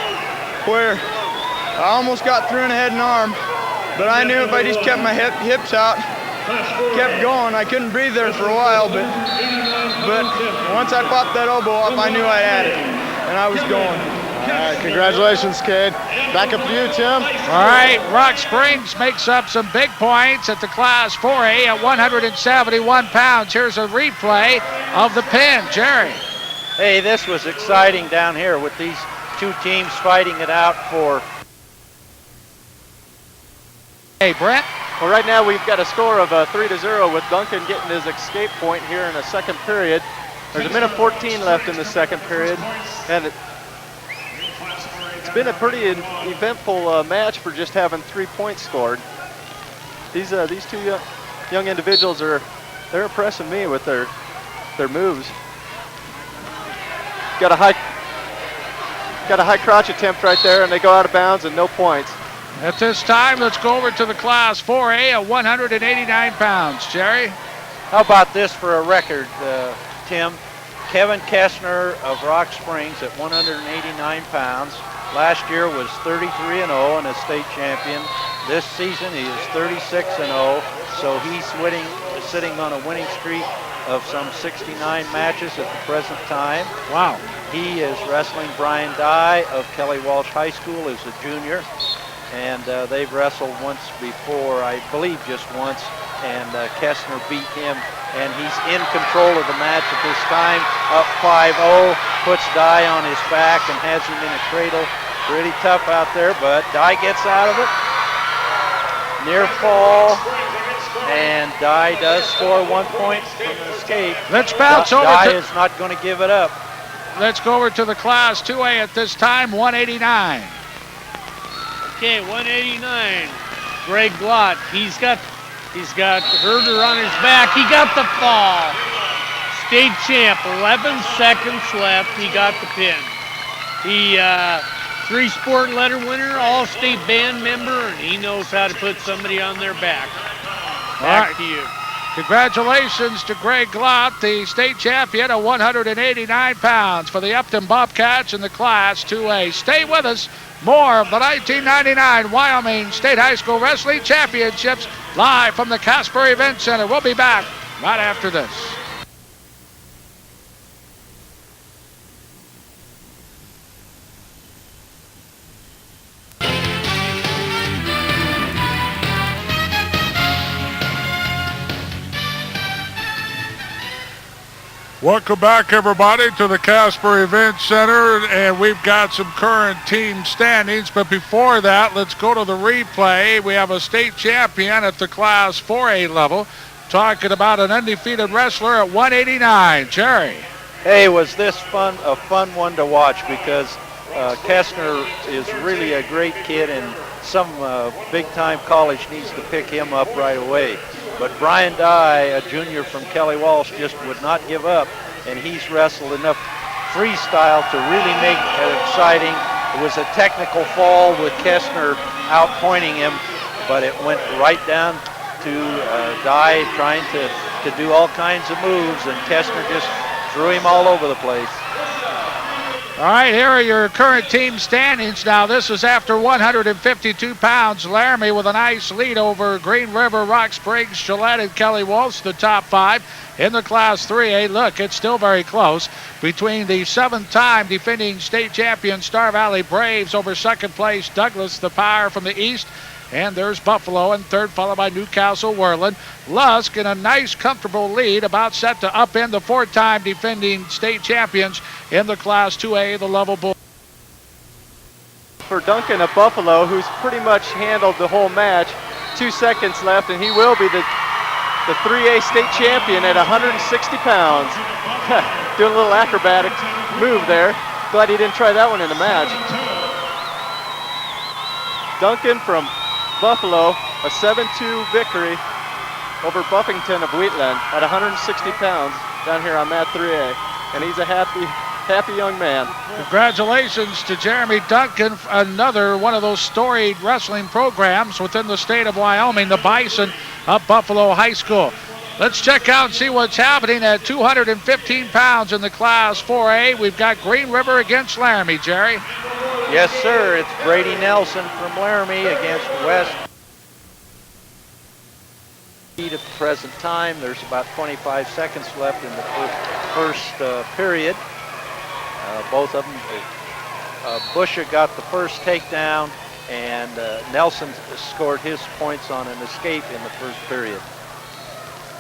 L: where I almost got through in a head and arm. But I knew if I just kept my hips out, kept going, I couldn't breathe there for a while, but once I popped that elbow up, I knew I had it, and I was going.
E: All right, congratulations, Cade. Back up to you, Tim.
A: All right, Rock Springs makes up some big points at the Class 4A at 171 pounds. Here's a replay of the pin. Jerry.
B: Hey, this was exciting down here with these two teams fighting it out for.
A: Hey, Brent.
D: Well, right now we've got a score of 3-0 with Duncan getting his escape point here in the second period. There's a minute 14 left in the second period, and it's been a pretty eventful match for just having 3 points scored. These two young individuals they're impressing me with their moves. Got a high crotch attempt right there, and they go out of bounds and no points.
A: At this time, let's go over to the Class 4A at 189 pounds. Jerry?
B: How about this for a record, Tim? Kevin Kessner of Rock Springs at 189 pounds. Last year was 33-0 and a state champion. This season he is 36-0, so he's sitting on a winning streak of some 69 matches at the present time.
A: Wow.
B: He is wrestling Brian Dye of Kelly Walsh High School as a junior. And they've wrestled once before, I believe just once, and Kessner beat him, and he's in control of the match at this time, up 5-0, puts Dye on his back and has him in a cradle. Pretty tough out there, but Dye gets out of it. Near fall, and Dye does score 1 point from an escape.
A: Let's bounce over.
B: Dye is not going to give it up.
A: Let's go over to the Class 2A at this time, 189.
C: Okay, 189. Greg Glott. He's got Herder on his back. He got the fall. State champ. 11 seconds left. He got the pin. He 3-sport letter winner, all-state band member, and he knows how to put somebody on their back. Back to you.
A: Congratulations to Greg Glott, the state champion at 189 pounds for the Upton Bobcats in the Class 2A. Stay with us. More of the 1999 Wyoming State High School Wrestling Championships live from the Casper Event Center. We'll be back right after this. Welcome back, everybody, to the Casper Event Center, and we've got some current team standings. But before that, let's go to the replay. We have a state champion at the Class 4A level, talking about an undefeated wrestler at 189. Jerry.
B: Hey, was this a fun one to watch, because Kestner is really a great kid, and some big-time college needs to pick him up right away. But Brian Dye, a junior from Kelly Walsh, just would not give up, and he's wrestled enough freestyle to really make it exciting. It was a technical fall with Kestner outpointing him, but it went right down to Dye trying to do all kinds of moves, and Kestner just threw him all over the place.
A: All right, here are your current team standings. Now, this is after 152 pounds. Laramie with a nice lead over Green River, Rock Springs, Gillette, and Kelly Walsh, the top five. In the Class 3A, look, it's still very close between the 7-time defending state champion Star Valley Braves over second place Douglas the Power from the east. And there's Buffalo in third, followed by Newcastle Worland. Lusk in a nice, comfortable lead, about set to upend the 4-time defending state champions in the Class 2A, the Level Bull.
D: For Duncan of Buffalo, who's pretty much handled the whole match. 2 seconds left, and he will be the 3A state champion at 160 pounds. Doing a little acrobatic move there. Glad he didn't try that one in the match. Duncan from Buffalo, a 7-2 victory over Buffington of Wheatland at 160 pounds down here on mat 3A. And he's a happy young man.
A: Congratulations to Jeremy Duncan, another one of those storied wrestling programs within the state of Wyoming, the Bison of Buffalo High School. Let's check out and see what's happening at 215 pounds in the Class 4A. We've got Green River against Laramie, Jerry.
B: Yes, sir. It's Brady Nelson from Laramie against West. At the present time, there's about 25 seconds left in the first period. Both of them, Busha got the first takedown, and Nelson scored his points on an escape in the first period.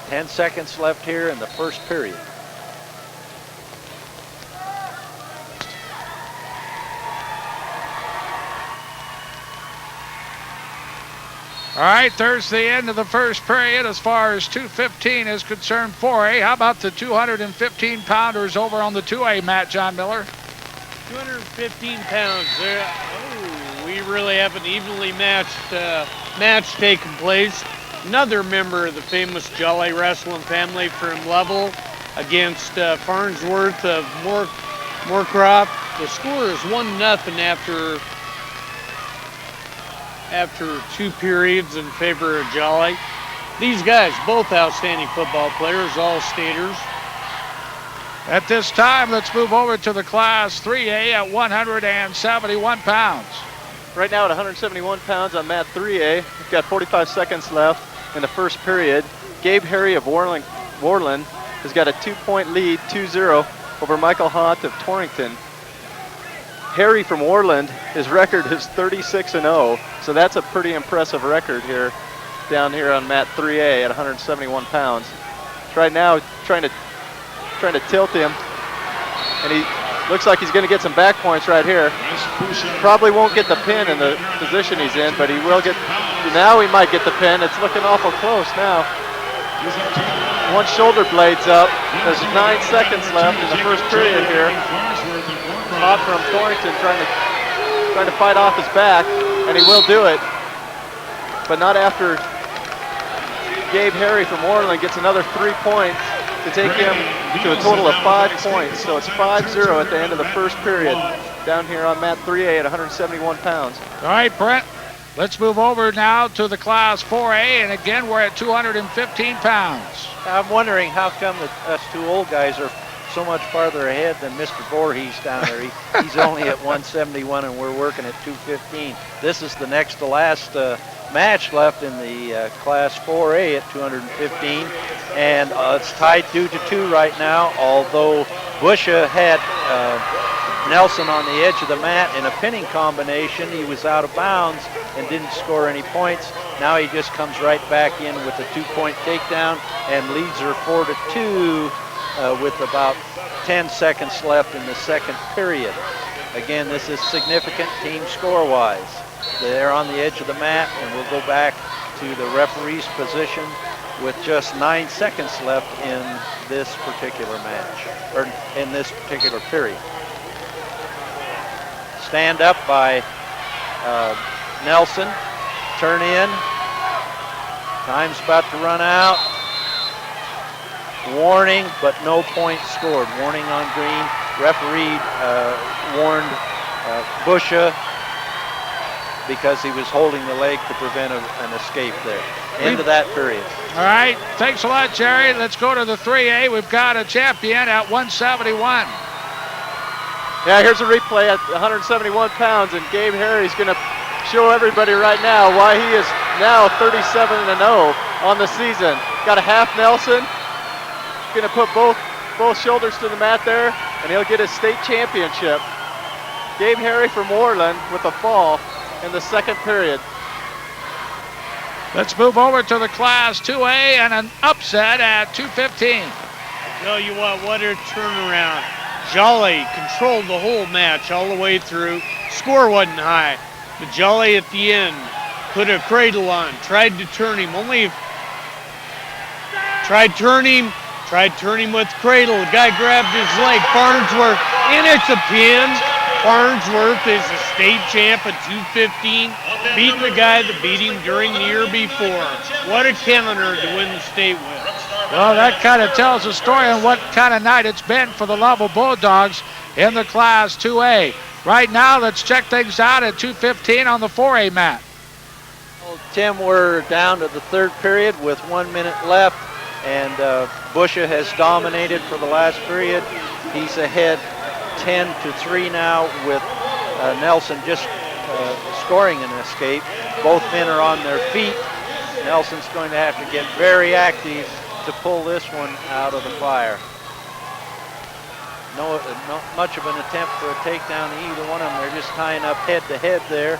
B: 10 seconds left here in the first period.
A: All right, there's the end of the first period as far as 215 is concerned. 4A. How about the 215-pounders over on the 2A mat, John Miller?
C: 215 pounds. We really have an evenly matched match taking place. Another member of the famous Jolly Wrestling family from Level against Farnsworth of Moorcroft. The score is 1-0 after 2 periods in favor of Jolly. These guys, both outstanding football players, all staters.
A: At this time, let's move over to the Class 3A at 171 pounds.
D: Right now at 171 pounds on mat 3A. We've got 45 seconds left in the first period. Gabe Harry of Worland has got a 2-point lead, 2-0 over Michael Haunt of Torrington. Harry from Worland, his record is 36-0, so that's a pretty impressive record here, down here on mat 3A at 171 pounds. Right now, trying to tilt him, and he looks like he's going to get some back points right here. Probably won't get the pin in the position he's in, but he will get. Now he might get the pin. It's looking awful close now. One shoulder blade's up. There's 9 seconds left in the first period here. Hot from Torrington trying to fight off his back, and he will do it, but not after Gabe Harry from Worland gets another 3 points to take him to a total of 5 points. So it's 5-0 at the end of the first period down here on mat 3A at 171 pounds.
A: All right, Brent. Let's move over now to the Class 4A, and again, we're at 215 pounds.
B: I'm wondering how come that us two old guys are so much farther ahead than Mr. Voorhees down there. He's only at 171, and we're working at 215. This is the next to last match left in the Class 4A at 215, and it's tied 2-2 right now, although Busha had Nelson on the edge of the mat in a pinning combination. He was out of bounds and didn't score any points. Now he just comes right back in with a 2-point takedown and leads her 4-2 with about 10 seconds left in the second period. Again, this is significant team score-wise. They're on the edge of the mat, and we'll go back to the referee's position with just 9 seconds left in this particular match, or in this particular period. Stand up by Nelson, turn in. Time's about to run out. Warning, but no points scored. Warning on green. Referee warned Busha because he was holding the leg to prevent an escape there. End of that period.
A: All right, thanks a lot, Jerry. Let's go to the 3A. We've got a champion at 171.
D: Yeah, here's a replay at 171 pounds, and Gabe Harry's going to show everybody right now why he is now 37-0 on the season. Got a half Nelson. Going to put both shoulders to the mat there, and he'll get his state championship. Gabe Harry from Moreland with a fall in the second period.
A: Let's move over to the Class 2A and an upset at 215.
C: Tell you what a turnaround. Jolly controlled the whole match all the way through. Score wasn't high, but Jolly at the end put a cradle on, tried to turn him, tried turn him with cradle. The guy grabbed his leg, Farnsworth, and it's a pin. Farnsworth is a state champ at 215, beating the guy that beat him during the year before. What a counter to win the state with.
A: Well, that kind of tells a story on what kind of night it's been for the Lovell Bulldogs in the Class 2A. Right now, let's check things out at 215 on the 4A mat.
B: Well, Tim, we're down to the third period with 1 minute left, and Busha has dominated for the last period. He's ahead 10-3 now with Nelson just scoring an escape. Both men are on their feet. Nelson's going to have to get very active to pull this one out of the fire. No much of an attempt for a takedown to either one of them. They're just tying up head to head there.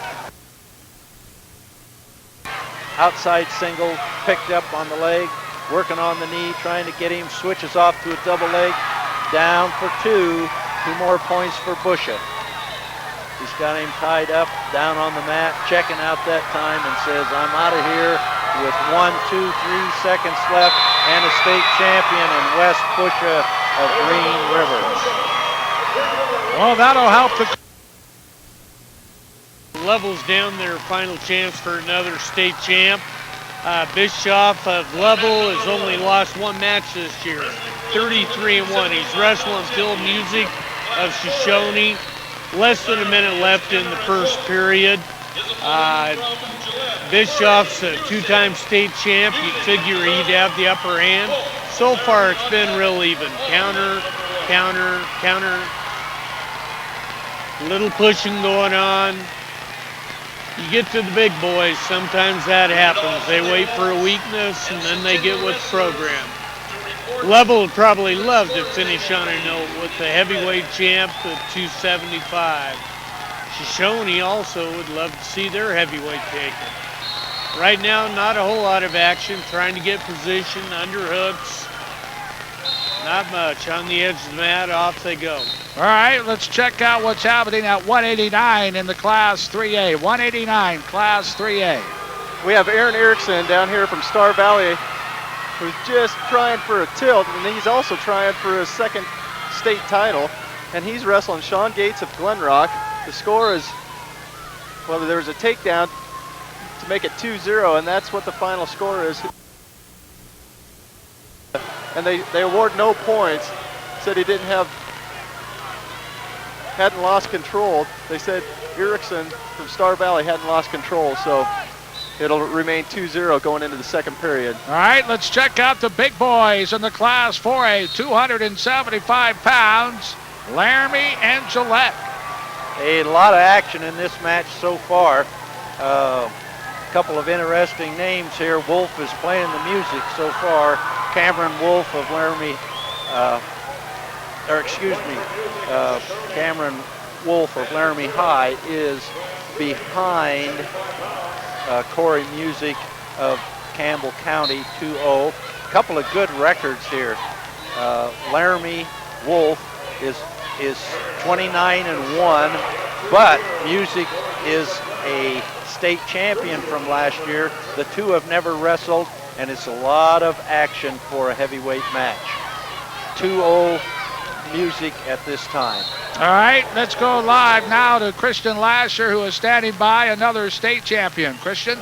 B: Outside single picked up on the leg, working on the knee, trying to get him, switches off to a double leg, down for two. 2 more points for Busha. He's got him tied up, down on the mat, checking out that time and says, I'm out of here with 1, 2, 3 seconds left, and a state champion in West Busha of Green River.
A: Well, that'll help the
C: Lovell's down their final chance for another state champ. Bischoff of Lovell has only lost 1 match this year, 33-1. He's wrestling Phil Music of Shoshone. Less than a minute left in the first period. Bischoff's a 2-time state champ. You'd figure he'd have the upper hand. So far, it's been real even. Counter, counter, counter. Little pushing going on. You get to the big boys, sometimes that happens. They wait for a weakness, and then they get what's programmed. Lovell would probably love to finish on a note with the heavyweight champ at 275. Shoshone also would love to see their heavyweight taken. Right now, not a whole lot of action, trying to get position, underhooks. Not much. On the edge of the mat, off they go.
A: All right, let's check out what's happening at 189 in the Class 3A. 189, Class 3A.
D: We have Aaron Erickson down here from Star Valley, who's just trying for a tilt, and he's also trying for his second state title, and he's wrestling Sean Gates of Glen Rock. The score is, well, there was a takedown to make it 2-0, and that's what the final score is. And they award no points, said he didn't have hadn't lost control. They said Erickson from Star Valley hadn't lost control, so it'll remain 2-0 going into the second period.
A: All right, let's check out the big boys in the Class 4A, 275 pounds, Laramie and Gillette.
B: A lot of action in this match so far. A couple of interesting names here. Wolf is playing the music so far. Cameron Wolf of Laramie, Cameron Wolf of Laramie High is behind Corey Music of Campbell County, 2-0. A couple of good records here. Laramie Wolf is 29-1, but Music is a state champion from last year. The two have never wrestled, and it's a lot of action for a heavyweight match. 2-0 Music at this time.
A: All right, let's go live now to Christian Lasher, who is standing by, another state champion. Christian?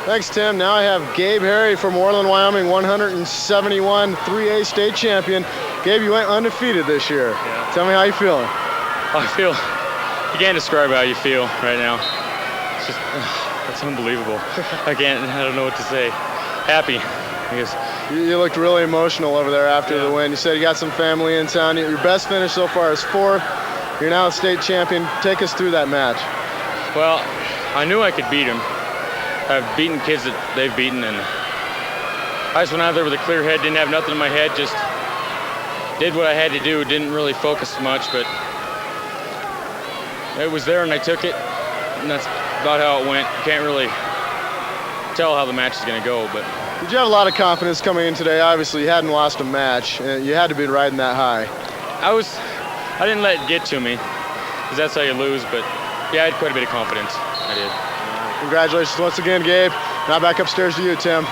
E: Thanks, Tim. Now I have Gabe Harry from Orland, Wyoming, 171 3A state champion. Gabe, you went undefeated this year.
M: Yeah.
E: Tell me how you feeling.
M: I feel, you can't describe how you feel right now. It's just, it's unbelievable. I don't know what to say. Happy, I guess.
E: You looked really emotional over there after the win. You said you got some family in town. Your best finish so far is 4th. You're now a state champion. Take us through that match.
M: Well, I knew I could beat him. I've beaten kids that they've beaten, and I just went out there with a clear head, didn't have nothing in my head, just did what I had to do, didn't really focus much, but it was there and I took it, and that's about how it went. You can't really tell how the match is going to go, but.
E: Did you have a lot of confidence coming in today? Obviously, you hadn't lost a match, and you had to be riding that high.
M: I didn't let it get to me, because that's how you lose, but yeah, I had quite a bit of confidence. I did.
E: Congratulations once again, Gabe. Now back upstairs to you, Tim.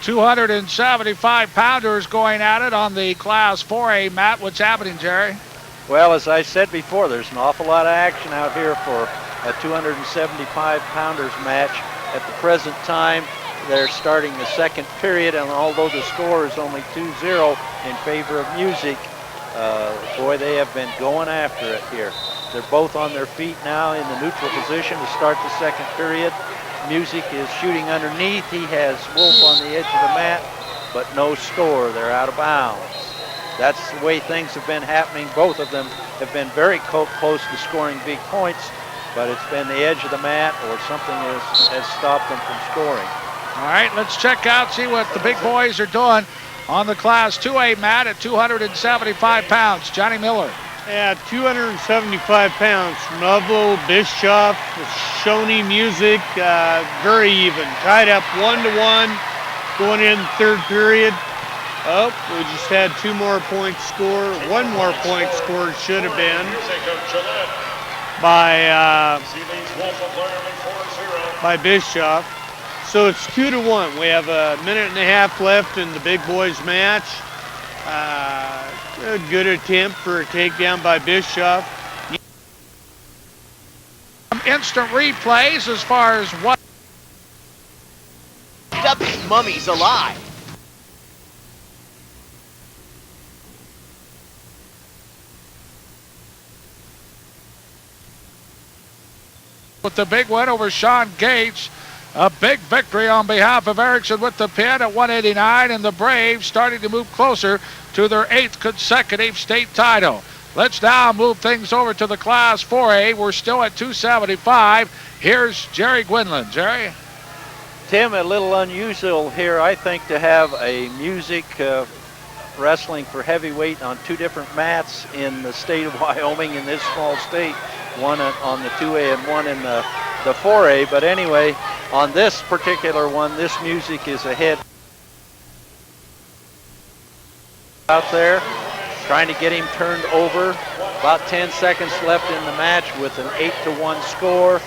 A: 275 pounders going at it on the Class 4A mat. What's happening, Jerry?
B: Well, as I said before, there's an awful lot of action out here for a 275 pounders match. At the present time, they're starting the second period, and although the score is only 2-0 in favor of Music, boy, they have been going after it here. They're both on their feet now in the neutral position to start the second period. Music is shooting underneath. He has Wolf on the edge of the mat, but no score. They're out of bounds. That's the way things have been happening. Both of them have been very close to scoring big points, but it's been the edge of the mat or something has stopped them from scoring.
A: All right, let's check out, see what the big boys are doing on the Class 2A mat at 275 pounds. Johnny Miller.
C: Yeah, 275 pounds from Lovell, Bischoff, Shoney Music, very even. Tied up 1-1 going in the third period. Oh, we just had 2 more points scored. 1 more point scored should have been by Bischoff. So it's 2-1. We have a minute and a half left in the big boys match. A good attempt for a takedown by Bischoff.
A: Instant replays as far as what.
N: These mummies alive.
A: With the big win over Sean Gates. A big victory on behalf of Erickson with the pin at 189, and the Braves starting to move closer to their 8th consecutive state title. Let's now move things over to the Class 4A. We're still at 275. Here's Jerry Gwinland. Jerry?
B: Tim, a little unusual here, I think, to have a Music wrestling for heavyweight on 2 different mats in the state of Wyoming, in this small state. One on the 2A and one in the 4A. But anyway, on this particular one, this Music is ahead out there, trying to get him turned over. About 10 seconds left in the match with an 8-1 score.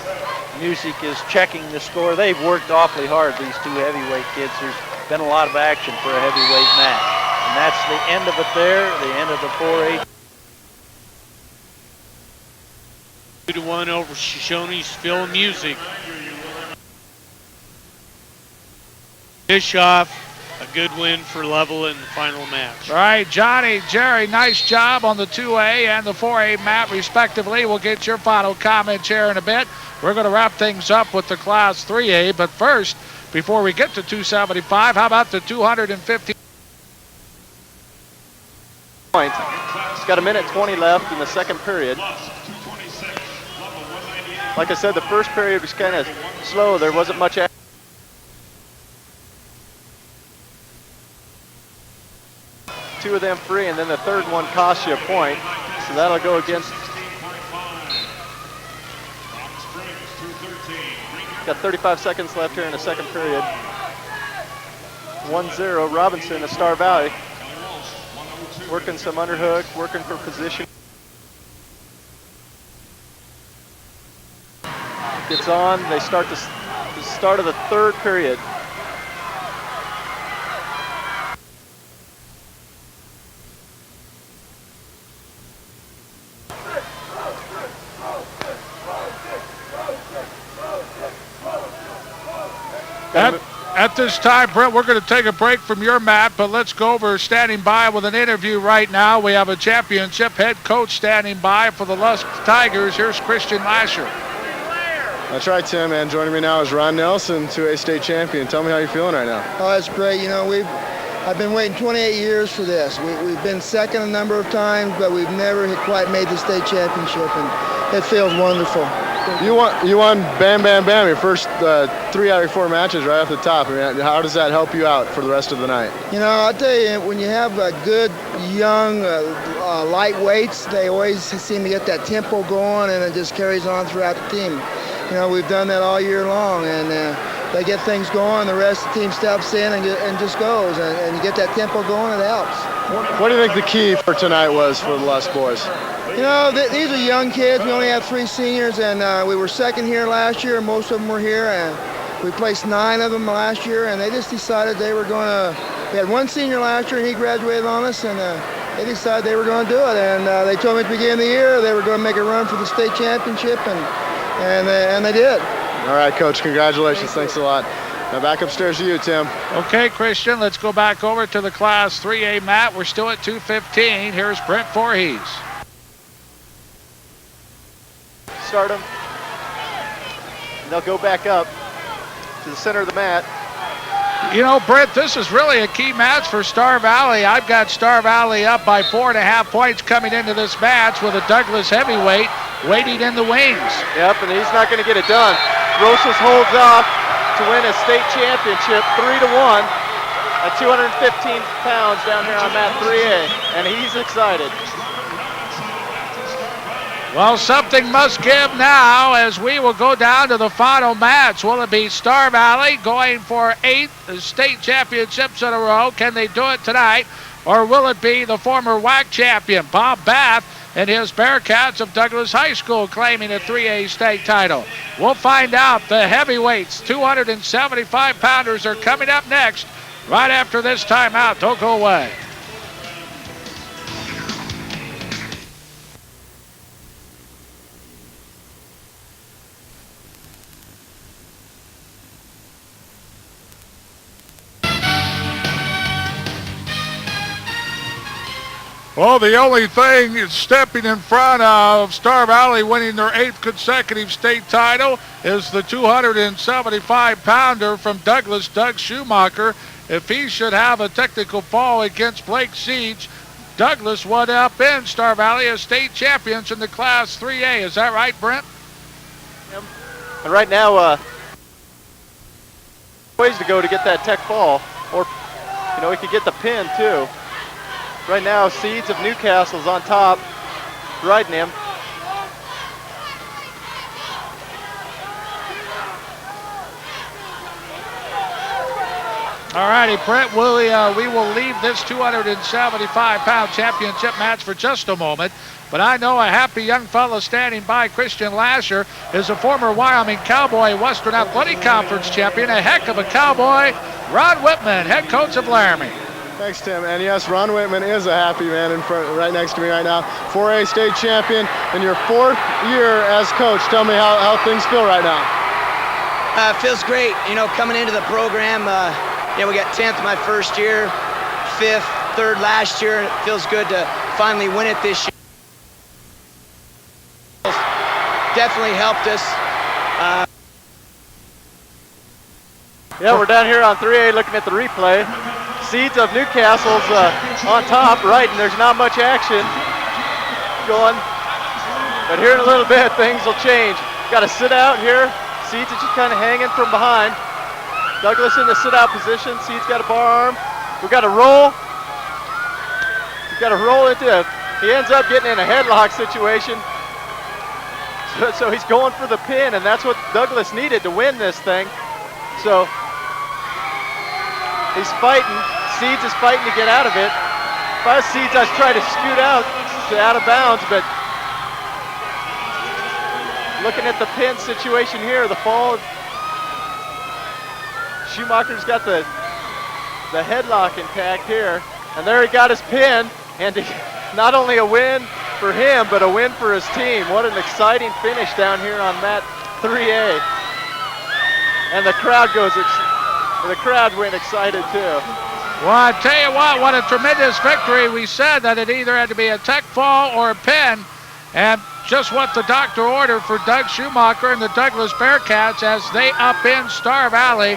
B: Music is checking the score. They've worked awfully hard, these 2 heavyweight kids. There's been a lot of action for a heavyweight match. And that's the end of it there, the end of the 4A.
C: 2-1 over Shoney's Phil Music. Bischoff, a good win for Level in the final match.
A: All right, Johnny, Jerry, nice job on the 2A and the 4A mat, respectively. We'll get your final comments here in a bit. We're going to wrap things up with the Class 3A, but first, before we get to 275, how about the 250?
D: Point. It's got 1:20 left in the second period. Like I said, the first period was kind of slow. There wasn't much action. Two of them free, and then the third one costs you a point. So that'll go against. Got 35 seconds left here in the second period. 1-0, Robinson of Star Valley. Working some underhook, working for position. Gets on, they start the start of the third period.
A: At this time, Brent, we're going to take a break from your mat, but let's go over standing by with an interview right now. We have a championship head coach standing by for the Lusk Tigers. Here's Christian Lasher.
E: That's right, Tim, and joining me now is Ron Nelson, 2A state champion. Tell me how you're feeling right now.
O: Oh, that's great. You know, I've been waiting 28 years for this. We've been second a number of times, but we've never quite made the state championship, and it feels wonderful.
E: You won bam, bam, bam, your first 3 out of 4 matches right off the top. I mean, how does that help you out for the rest of the night?
O: You know, I'll tell you, when you have good, young lightweights, they always seem to get that tempo going, and it just carries on throughout the team. You know, we've done that all year long, and they get things going, the rest of the team steps in and just goes, and you get that tempo going, it helps.
E: What do you think the key for tonight was for the Lusk boys?
O: You know, these are young kids. We only have 3 seniors, and we were second here last year, and most of them were here, and we placed 9 of them last year, and they just decided they were going to. We had 1 senior last year, and he graduated on us, and they decided they were going to do it, and they told me at the beginning of the year they were going to make a run for the state championship, and they did.
E: All right, Coach, congratulations. Thanks a lot. Now back upstairs to you, Tim.
A: Okay, Christian, let's go back over to the Class 3A mat. We're still at 215. Here's Brent Voorhees.
D: Start them. And they'll go back up to the center of the mat.
A: You know, Brent, this is really a key match for Star Valley. I've got Star Valley up by 4.5 points coming into this match with a Douglas heavyweight waiting in the wings.
D: Yep, and he's not going to get it done. Rosas holds off to win a state championship 3-1 at 215 pounds down here on mat 3A, and he's excited.
A: Well, something must give now as we will go down to the final match. Will it be Star Valley going for 8 state championships in a row? Can they do it tonight? Or will it be the former WAC champion, Bob Bath, and his Bearcats of Douglas High School claiming a 3A state title? We'll find out. The heavyweights, 275-pounders, are coming up next right after this timeout. Don't go away. Well, the only thing is stepping in front of Star Valley winning their 8th consecutive state title is the 275-pounder from Douglas, Doug Schumacher. If he should have a technical fall against Blake Siege, Douglas would upend Star Valley as state champions in the Class 3A. Is that right, Brent?
D: And right now, ways to go to get that tech fall, or you know, he could get the pin too. Right now, Seeds of Newcastle's on top, riding him.
A: All righty, Brent, we will leave this 275-pound championship match for just a moment. But I know a happy young fellow standing by, Christian Lasher, is a former Wyoming Cowboy Western Athletic Conference champion, a heck of a cowboy, Ron Whitman, head coach of Laramie.
E: Thanks, Tim. And yes, Ron Whitman is a happy man in front, right next to me right now. 4A state champion in your 4th year as coach. Tell me how things feel right now.
P: Feels great. You know, coming into the program,
L: we got 10th my first year, 5th, 3rd last year. It feels good to finally win it this year. Definitely helped us.
D: Yeah, we're down here on 3A looking at the replay. Seeds of Newcastle's on top, right, and there's not much action going. But here in a little bit, things will change. Got to sit out here. Seeds is just kind of hanging from behind. Douglas in the sit-out position. Seeds got a bar arm. We got to roll. We got to roll into it. He ends up getting in a headlock situation. So he's going for the pin, and that's what Douglas needed to win this thing. So he's fighting. Seeds is fighting to get out of it. If I was Seeds, I'd try to scoot out of bounds, but looking at the pin situation here, the fall. Schumacher's got the headlock intact here, and there he got his pin, and not only a win for him, but a win for his team. What an exciting finish down here on mat 3A. And the crowd went excited too.
A: Well, I tell you what a tremendous victory. We said that it either had to be a tech fall or a pin, and just what the doctor ordered for Doug Schumacher and the Douglas Bearcats as they upend Star Valley.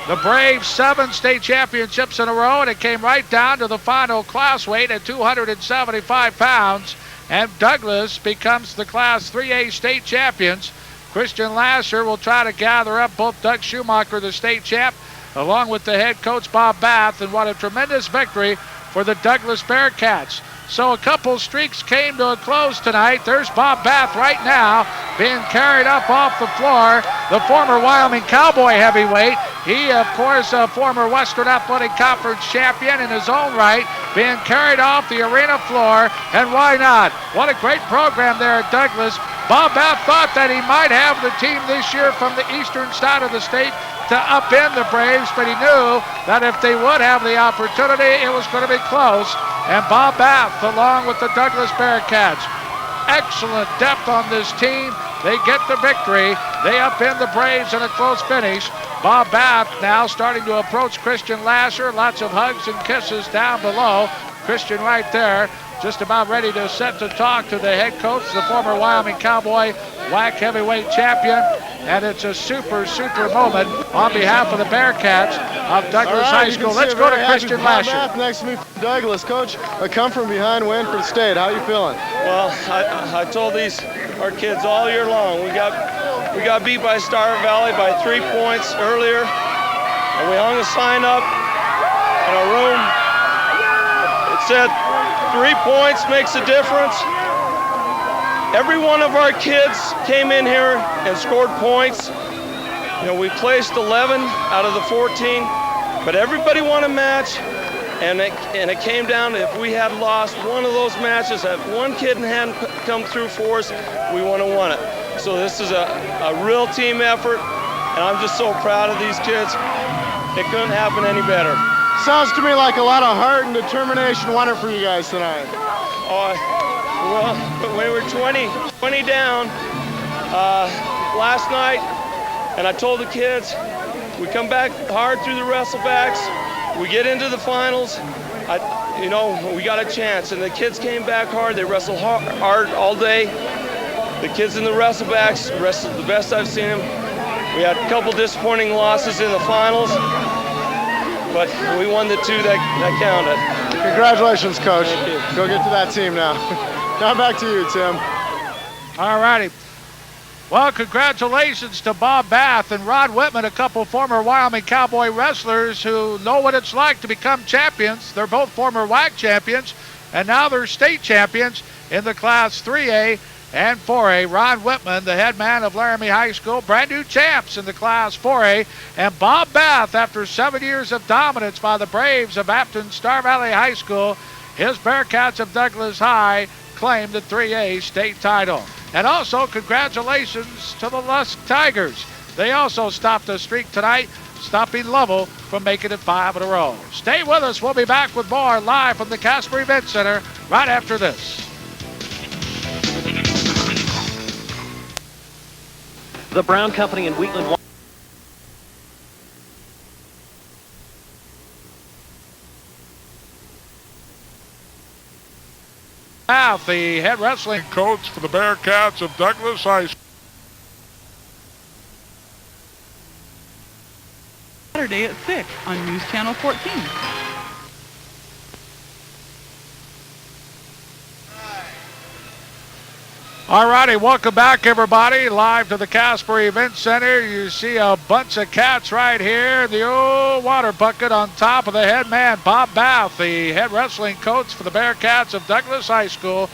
A: The Braves 7 state championships in a row, and it came right down to the final class weight at 275 pounds, and Douglas becomes the Class 3A state champions. Christian Lasser will try to gather up both Doug Schumacher, the state champ, along with the head coach Bob Bath, and what a tremendous victory for the Douglas Bearcats. So a couple streaks came to a close tonight. There's Bob Bath right now being carried up off the floor. The former Wyoming Cowboy heavyweight. He, of course, a former Western Athletic Conference champion in his own right, being carried off the arena floor. And why not? What a great program there at Douglas. Bob Bath thought that he might have the team this year from the eastern side of the state to upend the Braves, but he knew that if they would have the opportunity, it was going to be close. And Bob Bath, along with the Douglas Bearcats, excellent depth on this team. They get the victory. They upend the Braves in a close finish. Bob Bath now starting to approach Christian Lasser. Lots of hugs and kisses down below. Christian right there, just about ready to set to talk to the head coach, the former Wyoming Cowboy WAC heavyweight champion. And it's a super moment on behalf of the Bearcats of Douglas High School. Let's go to Christian Lasher.
E: Next to me, Douglas. Coach, a come from behind win for the state. How you feeling?
P: Well, I told our kids all year long, we got beat by Star Valley by 3 points earlier, and we hung a sign up in our room. It said 3 points makes a difference. Every one of our kids came in here and scored points. You know, we placed 11 out of the 14, but everybody won a match, and it came down to if we had lost one of those matches, if one kid hadn't come through for us, we wouldn't have won it. So this is a real team effort, and I'm just so proud of these kids. It couldn't happen any better.
E: Sounds to me like a lot of heart and determination won it for you guys tonight.
P: Well, we were 20 down last night, and I told the kids, we come back hard through the wrestlebacks, we get into the finals, we got a chance. And the kids came back hard. They wrestled hard all day. The kids in the wrestlebacks wrestled the best I've seen them. We had a couple disappointing losses in the finals, but we won the 2 that counted.
E: Congratulations, Coach. Thank you. Go get to that team now. Now back to you, Tim.
A: All righty. Well, congratulations to Bob Bath and Rod Whitman, a couple former Wyoming Cowboy wrestlers who know what it's like to become champions. They're both former WAC champions, and now they're state champions in the Class 3A and 4A. Rod Whitman, the head man of Laramie High School, brand new champs in the Class 4A. And Bob Bath, after 7 years of dominance by the Braves of Apton Star Valley High School, his Bearcats of Douglas High claimed the 3A state title. And also congratulations to the Lusk Tigers. They also stopped a streak tonight, stopping Lovell from making it 5 in a row. Stay with us. We'll be back with more live from the Casper Event Center right after this.
Q: The Brown Company in Wheatland.
A: Bath, the head wrestling coach for the Bearcats of Douglas High School.
Q: Saturday at 6 on News Channel 14.
A: All righty, welcome back, everybody. Live to the Casper Event Center. You see a bunch of cats right here. The old water bucket on top of the head man, Bob Bath, the head wrestling coach for the Bearcats of Douglas High School,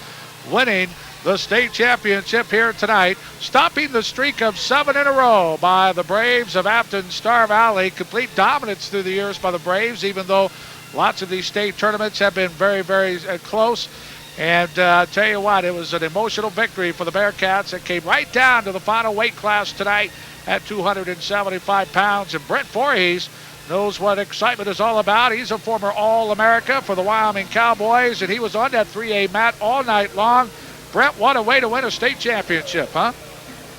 A: winning the state championship here tonight, stopping the streak of 7 in a row by the Braves of Afton Star Valley. Complete dominance through the years by the Braves, even though lots of these state tournaments have been very, very close. And tell you what, it was an emotional victory for the Bearcats. It came right down to the final weight class tonight at 275 pounds. And Brent Voorhees knows what excitement is all about. He's a former All-America for the Wyoming Cowboys, and he was on that 3A mat all night long. Brent, what a way to win a state championship, huh?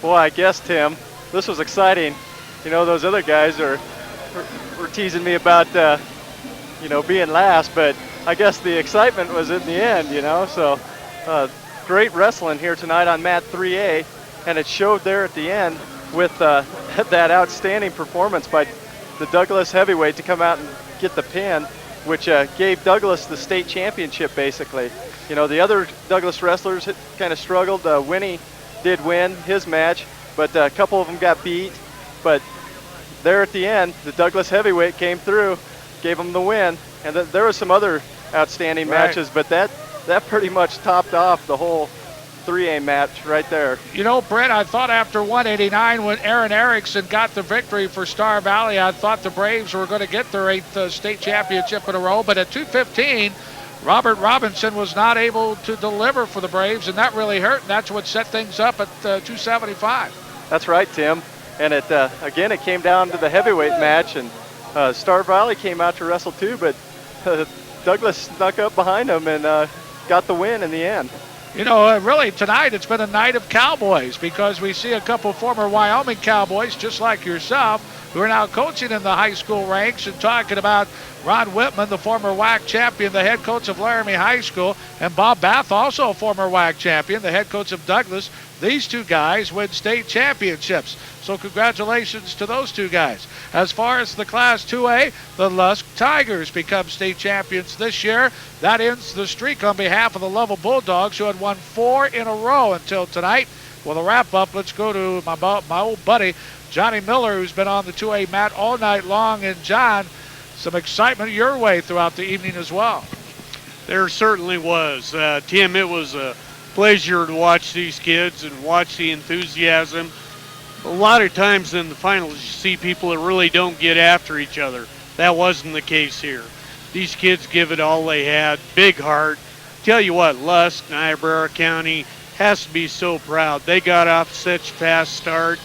D: Boy, I guess, Tim, this was exciting. You know, those other guys were teasing me about, being last, but I guess the excitement was in the end, So great wrestling here tonight on mat 3A, and it showed there at the end with that outstanding performance by the Douglas heavyweight to come out and get the pin, which gave Douglas the state championship, basically. The other Douglas wrestlers kind of struggled. Winnie did win his match, but a couple of them got beat. But there at the end, the Douglas heavyweight came through, gave them the win. And there were some other outstanding matches, but that pretty much topped off the whole 3A match right there.
A: Brent, I thought after 189 when Aaron Erickson got the victory for Star Valley, I thought the Braves were going to get their 8th state championship in a row, but at 215, Robert Robinson was not able to deliver for the Braves, and that really hurt, and that's what set things up at 275.
D: That's right, Tim. And again, it came down to the heavyweight match, and Star Valley came out to wrestle too, but Douglas snuck up behind him and got the win in the end.
A: Really, tonight it's been a night of Cowboys because we see a couple former Wyoming Cowboys, just like yourself, who are now coaching in the high school ranks, and talking about Ron Whitman, the former WAC champion, the head coach of Laramie High School, and Bob Bath, also a former WAC champion, the head coach of Douglas. These two guys win state championships. So congratulations to those two guys. As far as the Class 2A, the Lusk Tigers become state champions this year. That ends the streak on behalf of the Lovell Bulldogs, who had won 4 in a row until tonight. Well, the wrap-up, let's go to my old buddy, Johnny Miller, who's been on the 2A mat all night long. And, John, some excitement your way throughout the evening as well.
C: There certainly was. Tim, it was a pleasure to watch these kids and watch the enthusiasm. A lot of times in the finals, you see people that really don't get after each other. That wasn't the case here. These kids give it all they had, big heart. Tell you what, Lusk, Niobrara County has to be so proud. They got off such a fast start,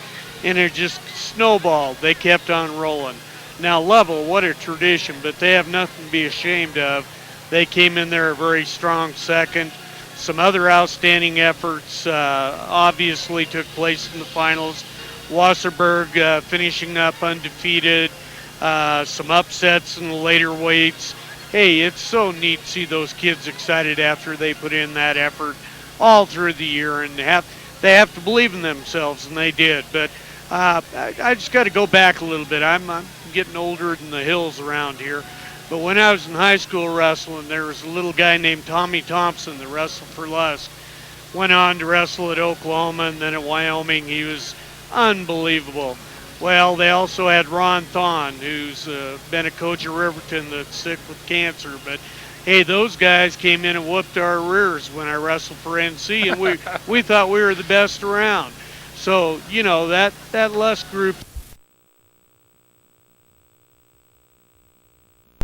C: and it just snowballed. They kept on rolling. Now, Lovell, what a tradition, but they have nothing to be ashamed of. They came in there a very strong second. Some other outstanding efforts obviously took place in the finals. Wasserberg finishing up undefeated. Some upsets in the later weights. Hey, it's so neat to see those kids excited after they put in that effort all through the year, and they have to believe in themselves, and they did. But I just got to go back a little bit. I'm getting older than the hills around here. But when I was in high school wrestling, there was a little guy named Tommy Thompson that wrestled for Lusk. Went on to wrestle at Oklahoma and then at Wyoming. He was unbelievable. Well, they also had Ron Thon, who's been a coach at Riverton that's sick with cancer. But, hey, those guys came in and whooped our rears when I wrestled for NC, and we thought we were the best around. So, that Lusk group